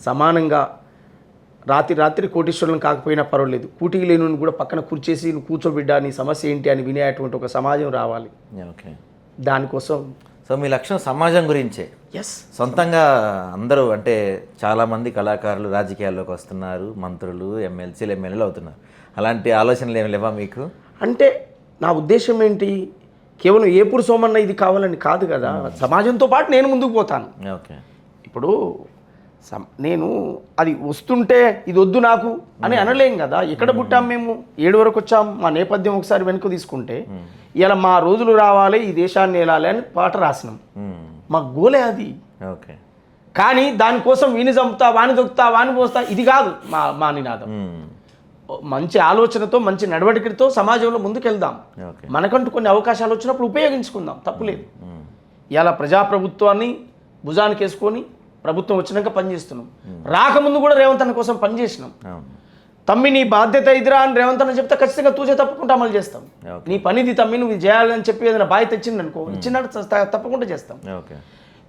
సమానంగా రాత్రి కోటీశ్వరులను కాకపోయినా పర్వాలేదు, కూటికి లేని కూడా పక్కన కూర్చేసి నువ్వు కూర్చోబిడ్డా నీ సమస్య ఏంటి అని వినేటువంటి ఒక సమాజం రావాలి. దానికోసం సో మీ లక్ష్యం సమాజం గురించే. సొంతంగా అందరూ అంటే చాలామంది కళాకారులు రాజకీయాల్లోకి వస్తున్నారు, మంత్రులు, ఎమ్మెల్యేలు అవుతున్నారు. అలాంటి ఆలోచనలు ఏమి లేవా మీకు? అంటే నా ఉద్దేశం ఏంటి, కేవలం ఏపుడు సోమన్న ఇది కావాలని కాదు కదా, సమాజంతో పాటు నేను ముందుకు పోతాను. ఓకే. ఇప్పుడు నేను అది వస్తుంటే ఇది వద్దు నాకు అని అనలేం కదా. ఎక్కడ పుట్టాం మేము, 7 వరకు వచ్చాం. మా నేపథ్యం ఒకసారి వెనుక తీసుకుంటే ఇలా మా రోజులు రావాలి, ఈ దేశాన్ని వెళ్ళాలి అని పాట రాసినాం. మా గోలే అది. ఓకే. కానీ దానికోసం వీని చంపుతా, వాని దొక్కుతా, వాని పోస్తా ఇది కాదు మా నినాదం. మంచి ఆలోచనతో, మంచి నడవడికతో సమాజంలో ముందుకెళ్దాం. మనకంటూ కొన్ని అవకాశాలు వచ్చినప్పుడు ఉపయోగించుకుందాం, తప్పులేదు. ఇలా ప్రజాప్రభుత్వాన్ని భుజానికి వేసుకొని ప్రభుత్వం వచ్చినాక పనిచేస్తున్నాం. రాకముందు కూడా రేవంత్ అన్న కోసం పనిచేసినాం. తమ్మి నీ బాధ్యత ఇదిరా అని రేవంత్ అన్న చెప్తే ఖచ్చితంగా తూచే తప్పకుండా అమలు చేస్తాం. నీ పనిది తమ్మి, నువ్వు చేయాలని చెప్పి ఏదైనా బాధ్యత ఇచ్చింది అనుకో, ఇచ్చినట్టు తప్పకుండా చేస్తాం.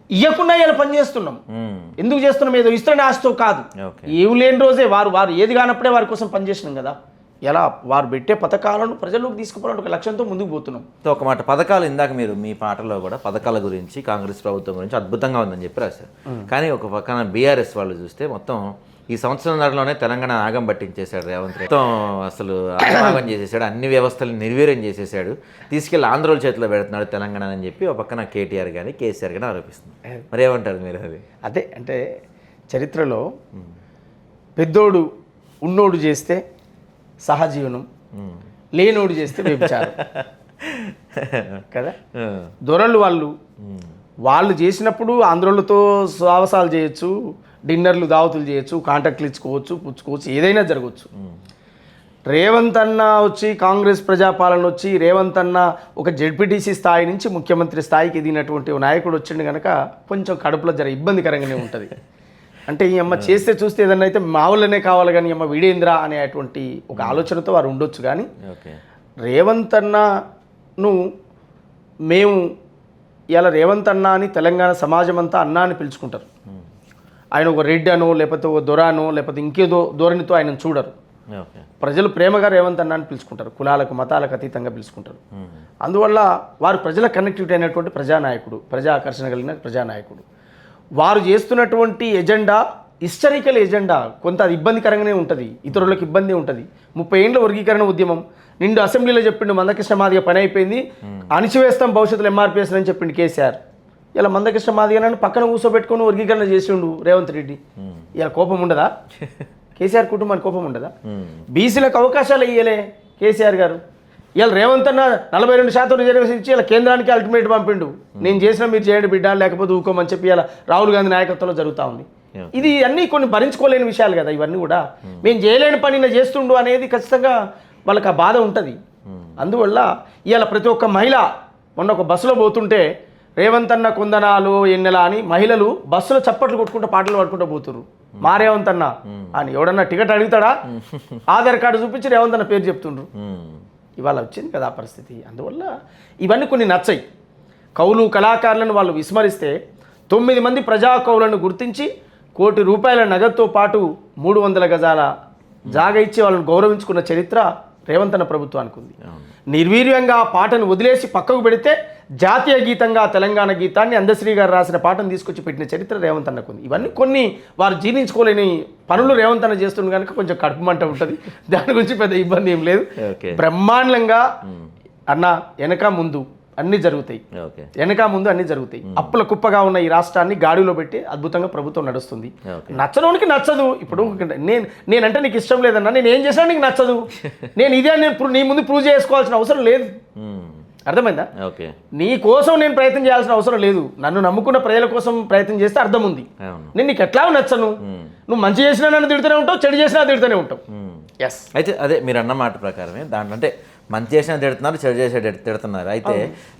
ఇవ్వకుండా ఇలా పని చేస్తున్నాం. ఎందుకు చేస్తున్నాం? ఏదో ఇస్తున్న ఆశతో కాదు. ఏమి లేని రోజే వారు ఏది కానప్పుడే వారి కోసం పనిచేసినాం కదా. ఎలా వారు పెట్టే పథకాలను ప్రజల్లోకి తీసుకుపోవాలని ఒక లక్ష్యంతో ముందుకు పోతున్నాం. ఒక మాట, పథకాలు ఇందాక మీరు మీ పాటలో కూడా పథకాల గురించి, కాంగ్రెస్ ప్రభుత్వం గురించి అద్భుతంగా ఉందని చెప్పి రాశారు. కానీ ఒక పక్కన బీఆర్ఎస్ వాళ్ళు చూస్తే మొత్తం ఈ సంవత్సరంలోనే తెలంగాణ ఆగం పట్టించేశాడు రేవంత్ రెడ్డి. మొత్తం అసలు ఆగం చేసేసాడు, అన్ని వ్యవస్థలను నిర్వీర్యం చేసేసాడు, తీసుకెళ్ళి ఆంధ్రోల చేతిలో పెడుతున్నాడు తెలంగాణ అని చెప్పి ఒక పక్కన కేటీఆర్ కానీ కేసీఆర్ కానీ ఆరోపిస్తుంది. మరి ఏమంటారు మీరు? అది అదే అంటే చరిత్రలో పెద్దోడు ఉన్నోడు చేస్తే సహజీవనం, లేనోడు చేస్తే వ్యభిచారం కదా. దొరలు వాళ్ళు చేసినప్పుడు ఆంధ్రులతో సావసాలు చేయొచ్చు, డిన్నర్లు దావతులు చేయొచ్చు, కాంటాక్ట్లు ఇచ్చుకోవచ్చు, పుచ్చుకోవచ్చు, ఏదైనా జరగవచ్చు. రేవంత్ అన్న వచ్చి కాంగ్రెస్ ప్రజాపాలన వచ్చి రేవంత్ అన్న ఒక జెడ్పీటీసీ స్థాయి నుంచి ముఖ్యమంత్రి స్థాయికి ఎదిగినటువంటి నాయకుడు వచ్చిండు కనుక కొంచెం కడుపులో జర ఇబ్బందికరంగానే ఉంటుంది. అంటే ఈ అమ్మ చేస్తే చూస్తే ఏదన్నా అయితే మా ఊళ్ళనే కావాలి కానీ అమ్మ వీడేంద్రా అనేటువంటి ఒక ఆలోచనతో వారు ఉండొచ్చు. కానీ రేవంత్ అన్నను మేము ఇలా రేవంత్ అన్న అని తెలంగాణ సమాజం అంతా అన్న అని పిలుచుకుంటారు. ఆయన ఒక రెడ్డి అనో లేకపోతే ఒక దొరానో లేకపోతే ఇంకేదో ధోరణితో ఆయనను చూడరు. ప్రజలు ప్రేమగా రేవంత్ అన్న అని పిలుచుకుంటారు, కులాలకు మతాలకు అతీతంగా పిలుచుకుంటారు. అందువల్ల వారు ప్రజల కనెక్టివిటీ అయినటువంటి ప్రజానాయకుడు, ప్రజా ఆకర్షణ కలిగిన ప్రజానాయకుడు. వారు చేస్తున్నటువంటి ఎజెండా హిస్టరికల్ ఎజెండా, కొంత అది ఇబ్బందికరంగానే ఉంటుంది, ఇతరులకు ఇబ్బంది ఉంటుంది. 30 ఏళ్ళ వర్గీకరణ ఉద్యమం నిండు అసెంబ్లీలో చెప్పిండు మందకృష్ణ మాదిగ పని అయిపోయింది, అణిచివేస్తాం భవిష్యత్తులో ఎంఆర్పీఎస్ అని చెప్పిండు కేసీఆర్. ఇలా మందకృష్ణ మాదిగనని పక్కన కూర్చోబెట్టుకొని వర్గీకరణ చేసిండు రేవంత్ రెడ్డి. ఇలా కోపం ఉండదా? కేసీఆర్ కుటుంబానికి కోపం ఉండదా? బీసీలకు అవకాశాలు ఇయ్యలే కేసీఆర్ గారు. ఇలా రేవంత్ అన్న 42% రిజర్వేషన్ ఇచ్చి ఇలా కేంద్రానికి అల్టిమేట్ పంపిండు, నేను చేసిన మీరు చేయండి బిడ్డ, లేకపోతే ఊకోమని చెప్పి ఇలా రాహుల్ గాంధీ నాయకత్వంలో జరుగుతూ ఉంది. ఇది అన్నీ కొన్ని భరించుకోలేని విషయాలు కదా ఇవన్నీ కూడా. మేము చేయలేని పని చేస్తుండు అనేది ఖచ్చితంగా వాళ్ళకి ఆ బాధ ఉంటుంది. అందువల్ల ఇవాళ ప్రతి ఒక్క మహిళ మొన్న ఒక బస్సులో పోతుంటే రేవంత్ అన్న కొందనాలు ఎన్నెలా అని మహిళలు బస్సులో చప్పట్లు కొట్టుకుంటూ పాటలు పాడుకుంటూ పోతున్నారు. మా రేవంత్ అన్న అని ఎవడన్నా టికెట్ అడుగుతాడా? ఆధార్ కార్డు చూపించి రేవంత్ అన్న పేరు చెప్తుండ్రు. ఇవాళ వచ్చింది కదా ఆ పరిస్థితి. అందువల్ల ఇవన్నీ కొన్ని నచ్చాయి. కవులు కళాకారులను వాళ్ళు విస్మరిస్తే 9 మంది ప్రజా కవులను గుర్తించి ₹1 కోటి నగదుతో పాటు 300 గజాల జాగ ఇచ్చి వాళ్ళని గౌరవించుకున్న చరిత్ర రేవంత్ అన్న ప్రభుత్వానికి ఉంది. నిర్వీర్యంగా ఆ పాటను వదిలేసి పక్కకు పెడితే జాతీయ గీతంగా తెలంగాణ గీతాన్ని అందశ్రీ గారు రాసిన పాటను తీసుకొచ్చి పెట్టిన చరిత్ర రేవంత్ అన్నకు ఉంది. ఇవన్నీ కొన్ని వారు జీర్ణించుకోలేని పనులు రేవంత్ అన్న చేస్తుంది కనుక కొంచెం కడుపు మంట ఉంటుంది. దాని గురించి పెద్ద ఇబ్బంది ఏం లేదు. బ్రహ్మాండంగా అన్న వెనక ముందు అన్నీ జరుగుతాయి, వెనక ముందు అన్నీ జరుగుతాయి. అప్పుల కుప్పగా ఉన్న ఈ రాష్ట్రాన్ని గాడిలో పెట్టి అద్భుతంగా ప్రభుత్వం నడుస్తుంది. నచ్చడానికి నచ్చదు. ఇప్పుడు నేనంటే నీకు ఇష్టం లేదన్నా, నేను ఏం చేసినా నీకు నచ్చదు, నేను ఇదే నీ ముందు ప్రూవ్ చేసుకోవాల్సిన అవసరం లేదు. అర్థమైందా? నీ కోసం నేను ప్రయత్నం చేయాల్సిన అవసరం లేదు. నన్ను నమ్ముకున్న ప్రజల కోసం ప్రయత్నం చేస్తే అర్థం ఉంది. నేను నీకు ఎట్లా నచ్చను. నువ్వు మంచి చేసినా నన్ను తిడుతూనే ఉంటావు, చెడు చేసినా తిడుతూనే ఉంటావు. ఎస్, అయితే అదే మీరు అన్న మాట ప్రకారమే దాంట్లో అంటే మంచి చేసిన తిడుతున్నారు, చెడు చేసే తిడుతున్నారు. అయితే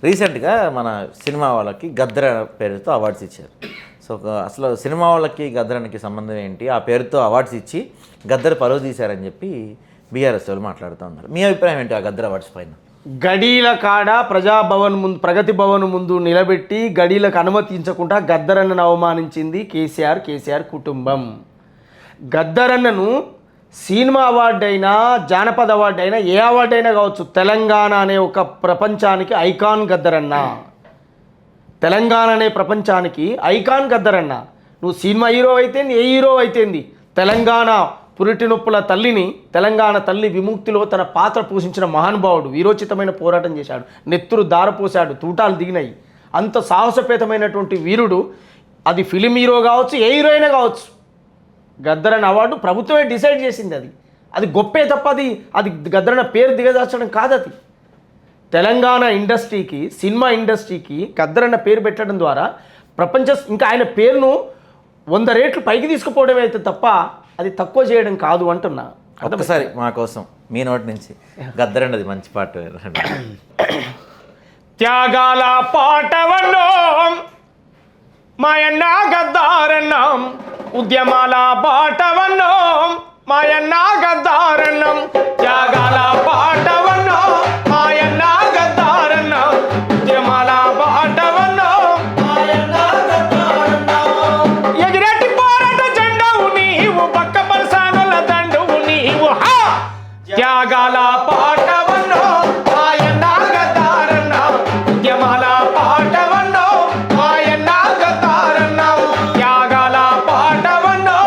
రీసెంట్గా మన సినిమా వాళ్ళకి గద్దర పేరుతో అవార్డ్స్ ఇచ్చారు. సో అసలు సినిమా వాళ్ళకి గద్దరానికి సంబంధం ఏంటి? ఆ పేరుతో అవార్డ్స్ ఇచ్చి గద్దర్ పరువు తీశారని చెప్పి బీఆర్ఎస్ వాళ్ళు మాట్లాడుతూ ఉన్నారు. మీ అభిప్రాయం ఏంటి ఆ గద్దర్ అవార్డ్స్ పైన? గడీల కాడ ప్రజాభవన్ ముందు, ప్రగతి భవన్ ముందు నిలబెట్టి గడీలకు అనుమతించకుండా గద్దరన్నను అవమానించింది కేసీఆర్ కుటుంబం. గద్దరన్నను సినిమా అవార్డు అయినా, జానపద అవార్డు అయినా, ఏ అవార్డు అయినా కావచ్చు, తెలంగాణ అనే ఒక ప్రపంచానికి ఐకాన్ గద్దరన్న. తెలంగాణ అనే ప్రపంచానికి ఐకాన్ గద్దరన్న. నువ్వు సినిమా హీరో అయితేంది, ఏ హీరో అయితేంది, తెలంగాణ పురిటి నొప్పుల తల్లిని, తెలంగాణ తల్లి విముక్తిలో తన పాత్ర పోషించిన మహానుభావుడు. వీరోచితమైన పోరాటం చేశాడు, నెత్తురు దారపోశాడు, తూటాలు దిగినాయి. అంత సాహసపేతమైనటువంటి వీరుడు. అది ఫిలిం హీరో కావచ్చు, ఏ హీరో అయినా కావచ్చు. గద్దరన్న అవార్డు ప్రభుత్వమే డిసైడ్ చేసింది. అది గొప్పే తప్ప అది గద్దరన్న పేరు దిగదార్చడం కాదు. అది తెలంగాణ ఇండస్ట్రీకి, సినిమా ఇండస్ట్రీకి గద్దరన్న పేరు పెట్టడం ద్వారా ఇంకా ఆయన పేరును 100 రెట్లు పైకి తీసుకుపోవడమే అయితే తప్ప అది తక్కువ చేయడం కాదు అంటున్నా. ఒకసారి మా కోసం మీ నోటి నుంచి గద్దరన్నది మంచి పాట. త్యాగాల పాటవన్నో మాయన్న గద్దారన్నం, ఉద్యమాల బాటవన్నో మాయన్న గద్దారన్నం, త్యాగాల పాటవన్నో మాయన్న గద్దారన్నం, ఉద్యమాల బాటవన్నో మాయన్న గద్దారన్నం. ఎగిరెట్టి పోరాట జెండవు నీవు, పక్క పరసానుల దండువు నీవు. త్యాగాల పాటవన్నో మాయన్న గద్దారన్నం, ఉద్యమాల పాటవన్నో మాయన్న గద్దారన్నం, త్యాగాల పాటవన్నో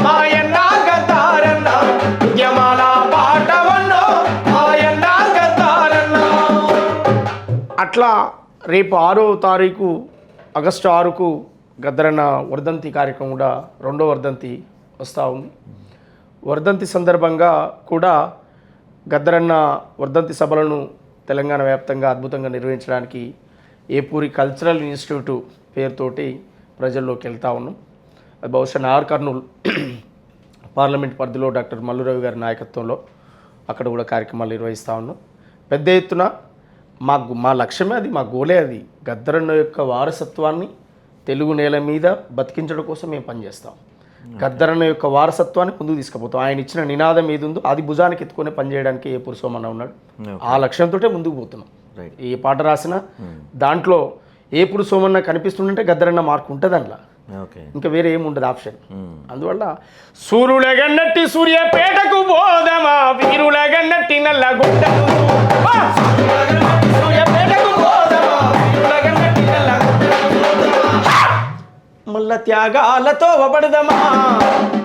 మాయన్న గద్దారన్నం, ఉద్యమాల పాటవన్నో మాయన్న గద్దారన్నం. అట్లా రేపు 6వ తారీఖు ఆగస్టు 6కు గద్దరన్న వర్ధంతి కార్యక్రమం కూడా 2వ వర్ధంతి వస్తూ ఉంది. వర్ధంతి సందర్భంగా కూడా గద్దరన్న వర్ధంతి సభలను తెలంగాణ వ్యాప్తంగా అద్భుతంగా నిర్వహించడానికి ఏపూరి కల్చరల్ ఇన్స్టిట్యూట్ పేరుతోటి ప్రజల్లోకి వెళ్తూ ఉన్నాం. అది బహుశా నాగర్ కర్నూలు పార్లమెంట్ పరిధిలో డాక్టర్ మల్లురవి గారి నాయకత్వంలో అక్కడ కూడా కార్యక్రమాలు నిర్వహిస్తూ ఉన్నాం. పెద్ద ఎత్తున మా లక్ష్యమే అది, మా గోలే అది. గద్దరన్న యొక్క వారసత్వాన్ని తెలుగు నేల మీద బతికించడం కోసం మేము పనిచేస్తాం. గద్దరన్న యొక్క వారసత్వాన్ని ముందుకు తీసుకుపోతాం. ఆయన ఇచ్చిన నినాదం ఏది ఉందో అది భుజానికి ఎత్తుకొని పనిచేయడానికి ఏపూరి సోమన్న ఉన్నాడు. ఆ లక్ష్యంతో ముందుకు పోతున్నాం. ఏ పాట రాసినా దాంట్లో ఏపూరి సోమన్న కనిపిస్తుందంటే గద్దరన్న మార్కు ఉంటుంది అందులో, ఇంకా వేరే ఏమి ఉండదు ఆప్షన్. అందువల్ల సూర్యులగన్నట్టి సూర్యపేటకు బోధమా, వీరులగన్నట్టి నల్లగుంటకు, సూర్యపేటకు బోధమా, వీరులగన్నట్టి మల్ల త్యాగాలతో వబడదమా,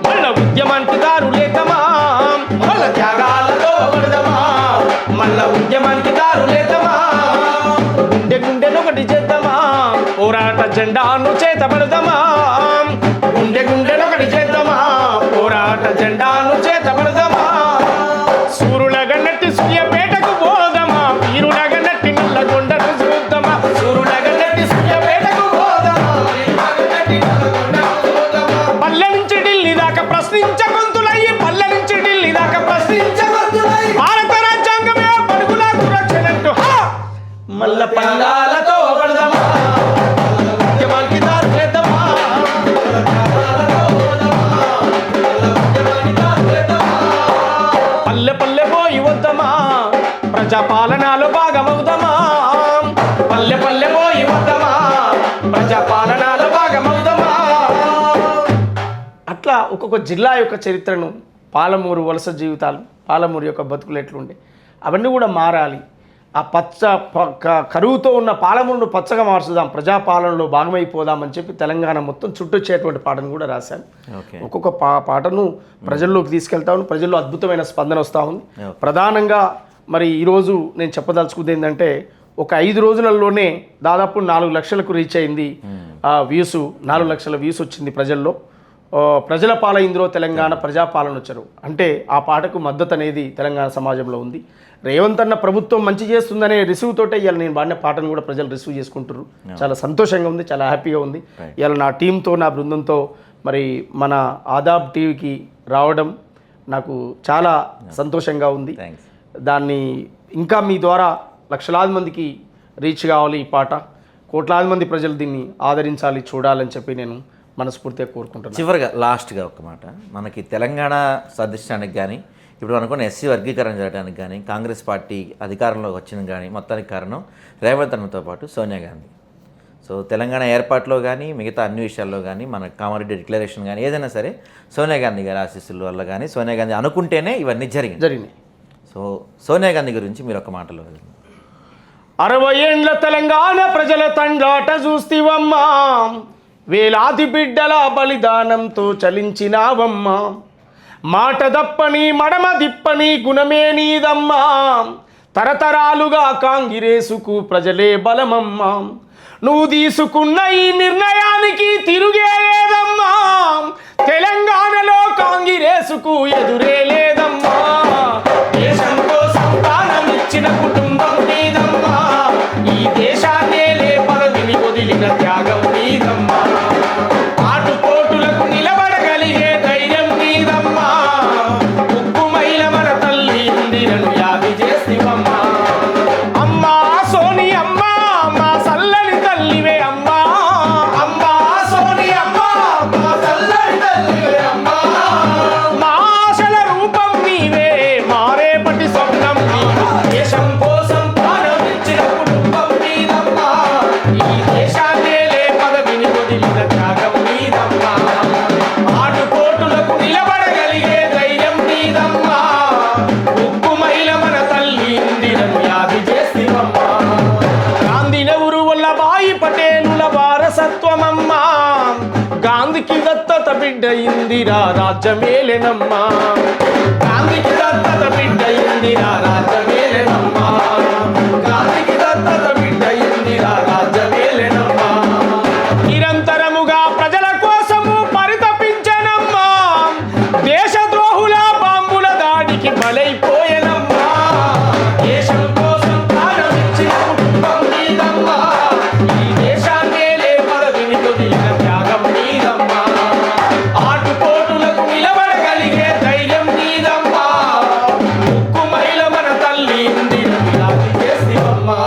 మల్ల ఉద్యమానికి దారులేతమా, మల్ల త్యాగాలతో వబడదమా, మల్ల ఉద్యమానికి దారులేతమా, గుండె గుండెనొకటి చేద్దామా, పోరాట జెండాను చేతబడదమా, గుండె గుండెనొకటి చేద్దామా, పోరాట జెండాను చేతబడదమా. సూరులగన్నట్టి సూర్యపేటకు పోదమా, వీరులగన్నట్టి నల్లగొండను చూద్దామా, సూరులగన్నట్టి సూర్యపేటకు పోదమా, పల్లె నుంచి ఢిల్లీ దాకా ప్రశ్నించ గొంతులయ్యి, పల్లె నుంచి ఢిల్లీ దాకా ప్రశ్నించ గొంతులయ్యి, భారత రాజ్యాంగమే పరుగులకు రక్షణంటూ మల్ల పందాలతో పడదమా, ఉద్యమానికి దారి చేద్దామా, పల్లె పల్లె పోయి వద్దామా, ప్రజాపాలనలో భాగమవుదామా, పల్లె పల్లె పోయి వద్దామా, ప్రజాపాలనలో భాగమవుదామా. అట్లా ఒక్కొక్క జిల్లా యొక్క చరిత్రను, పాలమూరు వలస జీవితాలు, పాలమూరు యొక్క బతుకులు ఎట్లుండే అవన్నీ కూడా మారాలి. ఆ కరువుతో ఉన్న పాలమూరును పచ్చగా మార్చుదాం, ప్రజాపాలనలో భాగమైపోదామని చెప్పి తెలంగాణ మొత్తం చుట్టొచ్చేటువంటి పాటను కూడా రాశాను. ఒక్కొక్క పాటను ప్రజల్లోకి తీసుకెళ్తా ప్రజల్లో అద్భుతమైన స్పందన వస్తూ ఉంది. ప్రధానంగా మరి ఈరోజు నేను చెప్పదలుచుకుంది ఏంటంటే, ఒక 5 రోజులలోనే దాదాపు 4 లక్షలకు రీచ్ అయింది వ్యూస్, 4 లక్షల వ్యూస్ వచ్చింది ప్రజల్లో. ప్రజల పాలైందిరో తెలంగాణ, ప్రజాపాలన వచ్చారు అంటే ఆ పాటకు మద్దతు అనేది తెలంగాణ సమాజంలో ఉంది. రేవంత్ అన్న ప్రభుత్వం మంచి చేస్తుందనే రిసీవ్ తోటే ఇవాళ నేను పాడిన పాటను కూడా ప్రజలు రిసీవ్ చేసుకుంటారు. చాలా సంతోషంగా ఉంది, చాలా హ్యాపీగా ఉంది. ఇవాళ నా టీంతో, నా బృందంతో మరి మన ఆదాబ్ టీవీకి రావడం నాకు చాలా సంతోషంగా ఉంది. దాన్ని ఇంకా మీ ద్వారా లక్షలాది మందికి రీచ్ కావాలి, ఈ పాట కోట్లాది మంది ప్రజలు దీన్ని ఆదరించాలి, చూడాలని చెప్పి నేను మనస్ఫూర్తిగా కోరుకుంటున్నాను. చివరిగా లాస్ట్గా ఒక మాట, మనకి తెలంగాణ సాధించడానికి కానీ, ఇప్పుడు అనుకున్న ఎస్సీ వర్గీకరణ చేయడానికి కానీ, కాంగ్రెస్ పార్టీ అధికారంలోకి వచ్చిన కానీ మొత్తానికి కారణం రేవంత్ అన్నతో పాటు సోనియా గాంధీ. సో తెలంగాణ ఏర్పాటులో కానీ, మిగతా అన్ని విషయాల్లో కానీ, మన కామారెడ్డి డిక్లరేషన్ కానీ, ఏదైనా సరే సోనియా గాంధీ గారి ఆశీస్సుల వల్ల కానీ, సోనియా గాంధీ అనుకుంటేనే ఇవన్నీ జరిగినాయి. సో సోనియా గాంధీ గురించి మీరు ఒక మాటలో 60 ఏండ్ల తెలంగాణ ప్రజల తండ్రాట చూస్తివమ్మా, వేలాది బిడ్డల బలిదానంతో చలించినావమ్మా, మాట దప్పని మడమ దిప్పని గుణమే నీదమ్మా, తరతరాలుగా కాంగ్రెసుకు ప్రజలే బలమమ్మా, నువ్వు తీసుకున్న ఈ నిర్ణయానికి తిరుగే లేదమ్మా, తెలంగాణలో కాంగ్రెసుకు ఎదురే లేదమ్మా, దేశం కోసం ప్రాణం ఇచ్చిన కుటుంబం నీదమ్మా, ఈ దేశాన్నే పదవిని వదిలిన త్యాగం నీదమ్మా, ఆటుపోటులకు నిలబడగలిగే ధైర్యం నీదమ్మా, ఉక్కుమైల మన తల్లి ఇందిరను యాది చేసివమ్మా, అమ్మా సోని అమ్మా మా సల్లని తల్లివే అమ్మా, అమ్మా సోని అమ్మా మా సల్లని తల్లివే అమ్మా, మా ఆశల రూపం నీవే, మారేపటి స్వప్నం నీవు, దేశం కోసం ప్రాణం ఇచ్చిన కుటుంబం నీదమ్మా, ఈ దేశాన్నే పదవిని వదిలిన త్యాగం నీదమ్మా, ఆటుపోటులకు నిలబడగలిగే ధైర్యం నీదమ్మా, ఉక్కుమైల మన తల్లి ఇందిరను యాది చేసివమ్మా, గాంధీ నెహ్రూ వల్లభాయి పటేలుల వారసత్వమమ్మా, గాంధీకి దత్తత బిడ్డ ఇందిరా రాజ్యమేలెనమ్మా, గాంధీకి దత్తత బిడ్డ ఇందిరా రాజ్యమేలెనమ్మా, గాంధీకి దత్తత బిడ్డ ఇందిరా రాజ్యమేలెనమ్మా, నిరంతరముగా ప్రజల కోసము పరితపించనమ్మా, దేశద్రోహుల బాంబుల దాడికి బలైపోయెనమ్మా, దేశం కోసం ప్రాణం ఇచ్చిన కుటుంబం నీదమ్మా, ఈ దేశాన్నే పదవిని వదిలిన త్యాగం నీదమ్మా, ఆటుపోటులకు నిలబడగలిగే ధైర్యం నీదమ్మా, ఉక్కుమైల మన తల్లి ఇందిరను యాది చేసివమ్మా.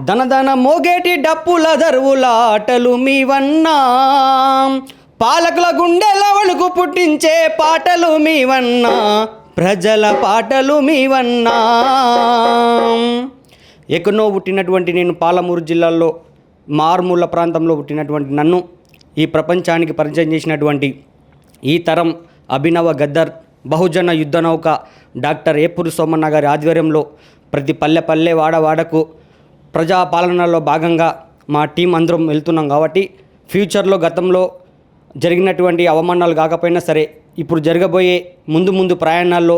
దనదన మోగేటి డప్పుల దరువుల ఆటలు మీవన్నా, పాలకుల గుండెల వణుకు పుట్టించే పాటలు మీవన్నా, ప్రజల పాటలు మీవన్నా. ఎక్కడో పుట్టినటువంటి నేను పాలమూరు జిల్లాలో మారుమూల ప్రాంతంలో పుట్టినటువంటి నన్ను ఈ ప్రపంచానికి పరిచయం చేసినటువంటి ఈ తరం అభినవ గద్దర్ బహుజన యుద్ధ నౌక డాక్టర్ ఏపూరి సోమన్న గారి ఆధ్వర్యంలో ప్రతి పల్లె పల్లె వాడవాడకు ప్రజాపాలనలో భాగంగా మా టీం అందరం వెళ్తున్నాం కాబట్టి ఫ్యూచర్లో గతంలో జరిగినటువంటి అవమానాలు కాకపోయినా సరే ఇప్పుడు జరగబోయే ముందు ప్రయాణాల్లో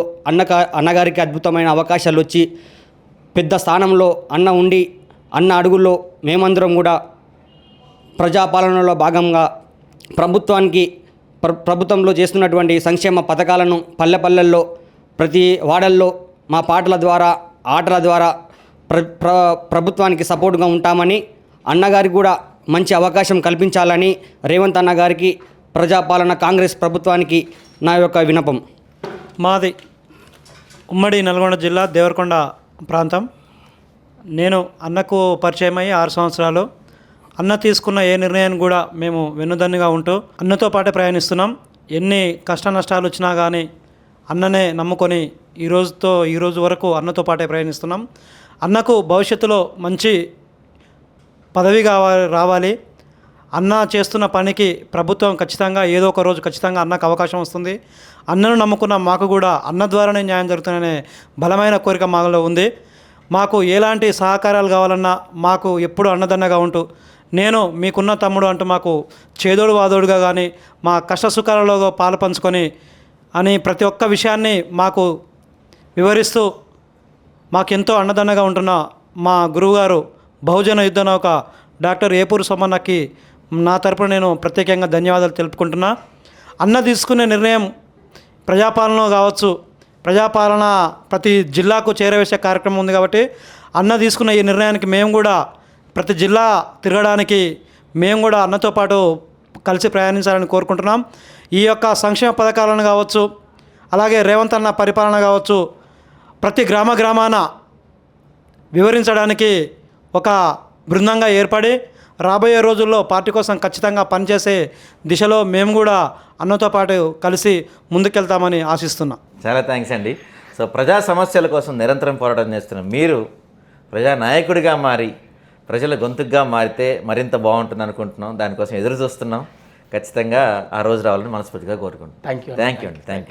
అన్నగారికి అద్భుతమైన అవకాశాలు వచ్చి పెద్ద స్థానంలో అన్న ఉండి అన్న అడుగుల్లో మేమందరం కూడా ప్రజాపాలనలో భాగంగా ప్రభుత్వంలో చేస్తున్నటువంటి సంక్షేమ పథకాలను పల్లెల్లో ప్రతి వాడల్లో మా పాటల ద్వారా ఆటల ద్వారా ప్రభుత్వానికి సపోర్ట్గా ఉంటామని, అన్నగారికి కూడా మంచి అవకాశం కల్పించాలని రేవంత్ అన్నగారికి, ప్రజాపాలన కాంగ్రెస్ ప్రభుత్వానికి నా యొక్క విన్నపం. మాది ఉమ్మడి నల్గొండ జిల్లా దేవరకొండ ప్రాంతం. నేను అన్నకు పరిచయం అయ్యి 6 సంవత్సరాలు. అన్న తీసుకున్న ఏ నిర్ణయాన్ని కూడా మేము వెన్నుదన్నుగా ఉంటూ అన్నతో పాటే ప్రయాణిస్తున్నాం. ఎన్ని కష్ట నష్టాలు వచ్చినా కానీ అన్ననే నమ్ముకొని ఈ రోజు వరకు అన్నతో పాటే ప్రయాణిస్తున్నాం. అన్నకు భవిష్యత్తులో మంచి పదవి రావాలి. అన్న చేస్తున్న పనికి ప్రభుత్వం ఖచ్చితంగా ఏదో ఒక రోజు ఖచ్చితంగా అన్నకు అవకాశం వస్తుంది. అన్నను నమ్ముకున్న మాకు కూడా అన్న ద్వారానే న్యాయం జరుగుతుందనే బలమైన కోరిక మాలో ఉంది. మాకు ఎలాంటి సహకారాలు కావాలన్నా మాకు ఎప్పుడు అన్నదన్నగా ఉంటూ, నేను మీకున్న తమ్ముడు అంటూ మాకు చేదోడు వాదోడుగా కానీ మా కష్ట సుఖాలలో పాలు పంచుకొని అని ప్రతి ఒక్క విషయాన్ని మాకు వివరిస్తూ మాకెంతో అన్నదన్నగా ఉంటున్న మా గురువుగారు బహుజన యుద్ధ నౌక డాక్టర్ ఏపూరు సోమన్నకి నా తరపున నేను ప్రత్యేకంగా ధన్యవాదాలు తెలుపుకుంటున్నా. అన్న తీసుకునే నిర్ణయం ప్రజాపాలన కావచ్చు, ప్రజాపాలన ప్రతి జిల్లాకు చేరవేసే కార్యక్రమం ఉంది కాబట్టి అన్న తీసుకున్న ఈ నిర్ణయానికి మేము కూడా ప్రతి జిల్లా తిరగడానికి మేము కూడా అన్నతో పాటు కలిసి ప్రయాణించాలని కోరుకుంటున్నాం. ఈ యొక్క సంక్షేమ పథకాలను కావచ్చు, అలాగే రేవంత్ అన్న పరిపాలన కావచ్చు, ప్రతి గ్రామాన వివరించడానికి ఒక బృందంగా ఏర్పడి రాబోయే రోజుల్లో పార్టీ కోసం ఖచ్చితంగా పనిచేసే దిశలో మేము కూడా అన్నతో పాటు కలిసి ముందుకెళ్తామని ఆశిస్తున్నాం. చాలా థ్యాంక్స్ అండి. సో ప్రజా సమస్యల కోసం నిరంతరం పోరాటం చేస్తున్నాం. మీరు ప్రజానాయకుడిగా మారి ప్రజల గొంతుగా మారితే మరింత బాగుంటుంది అనుకుంటున్నాం. దానికోసం ఎదురు చూస్తున్నాం. ఖచ్చితంగా ఆ రోజు రావాలని మనస్ఫూర్తిగా కోరుకుంటున్నాం. థ్యాంక్ యూ థ్యాంక్ యూ అండి. Thank you.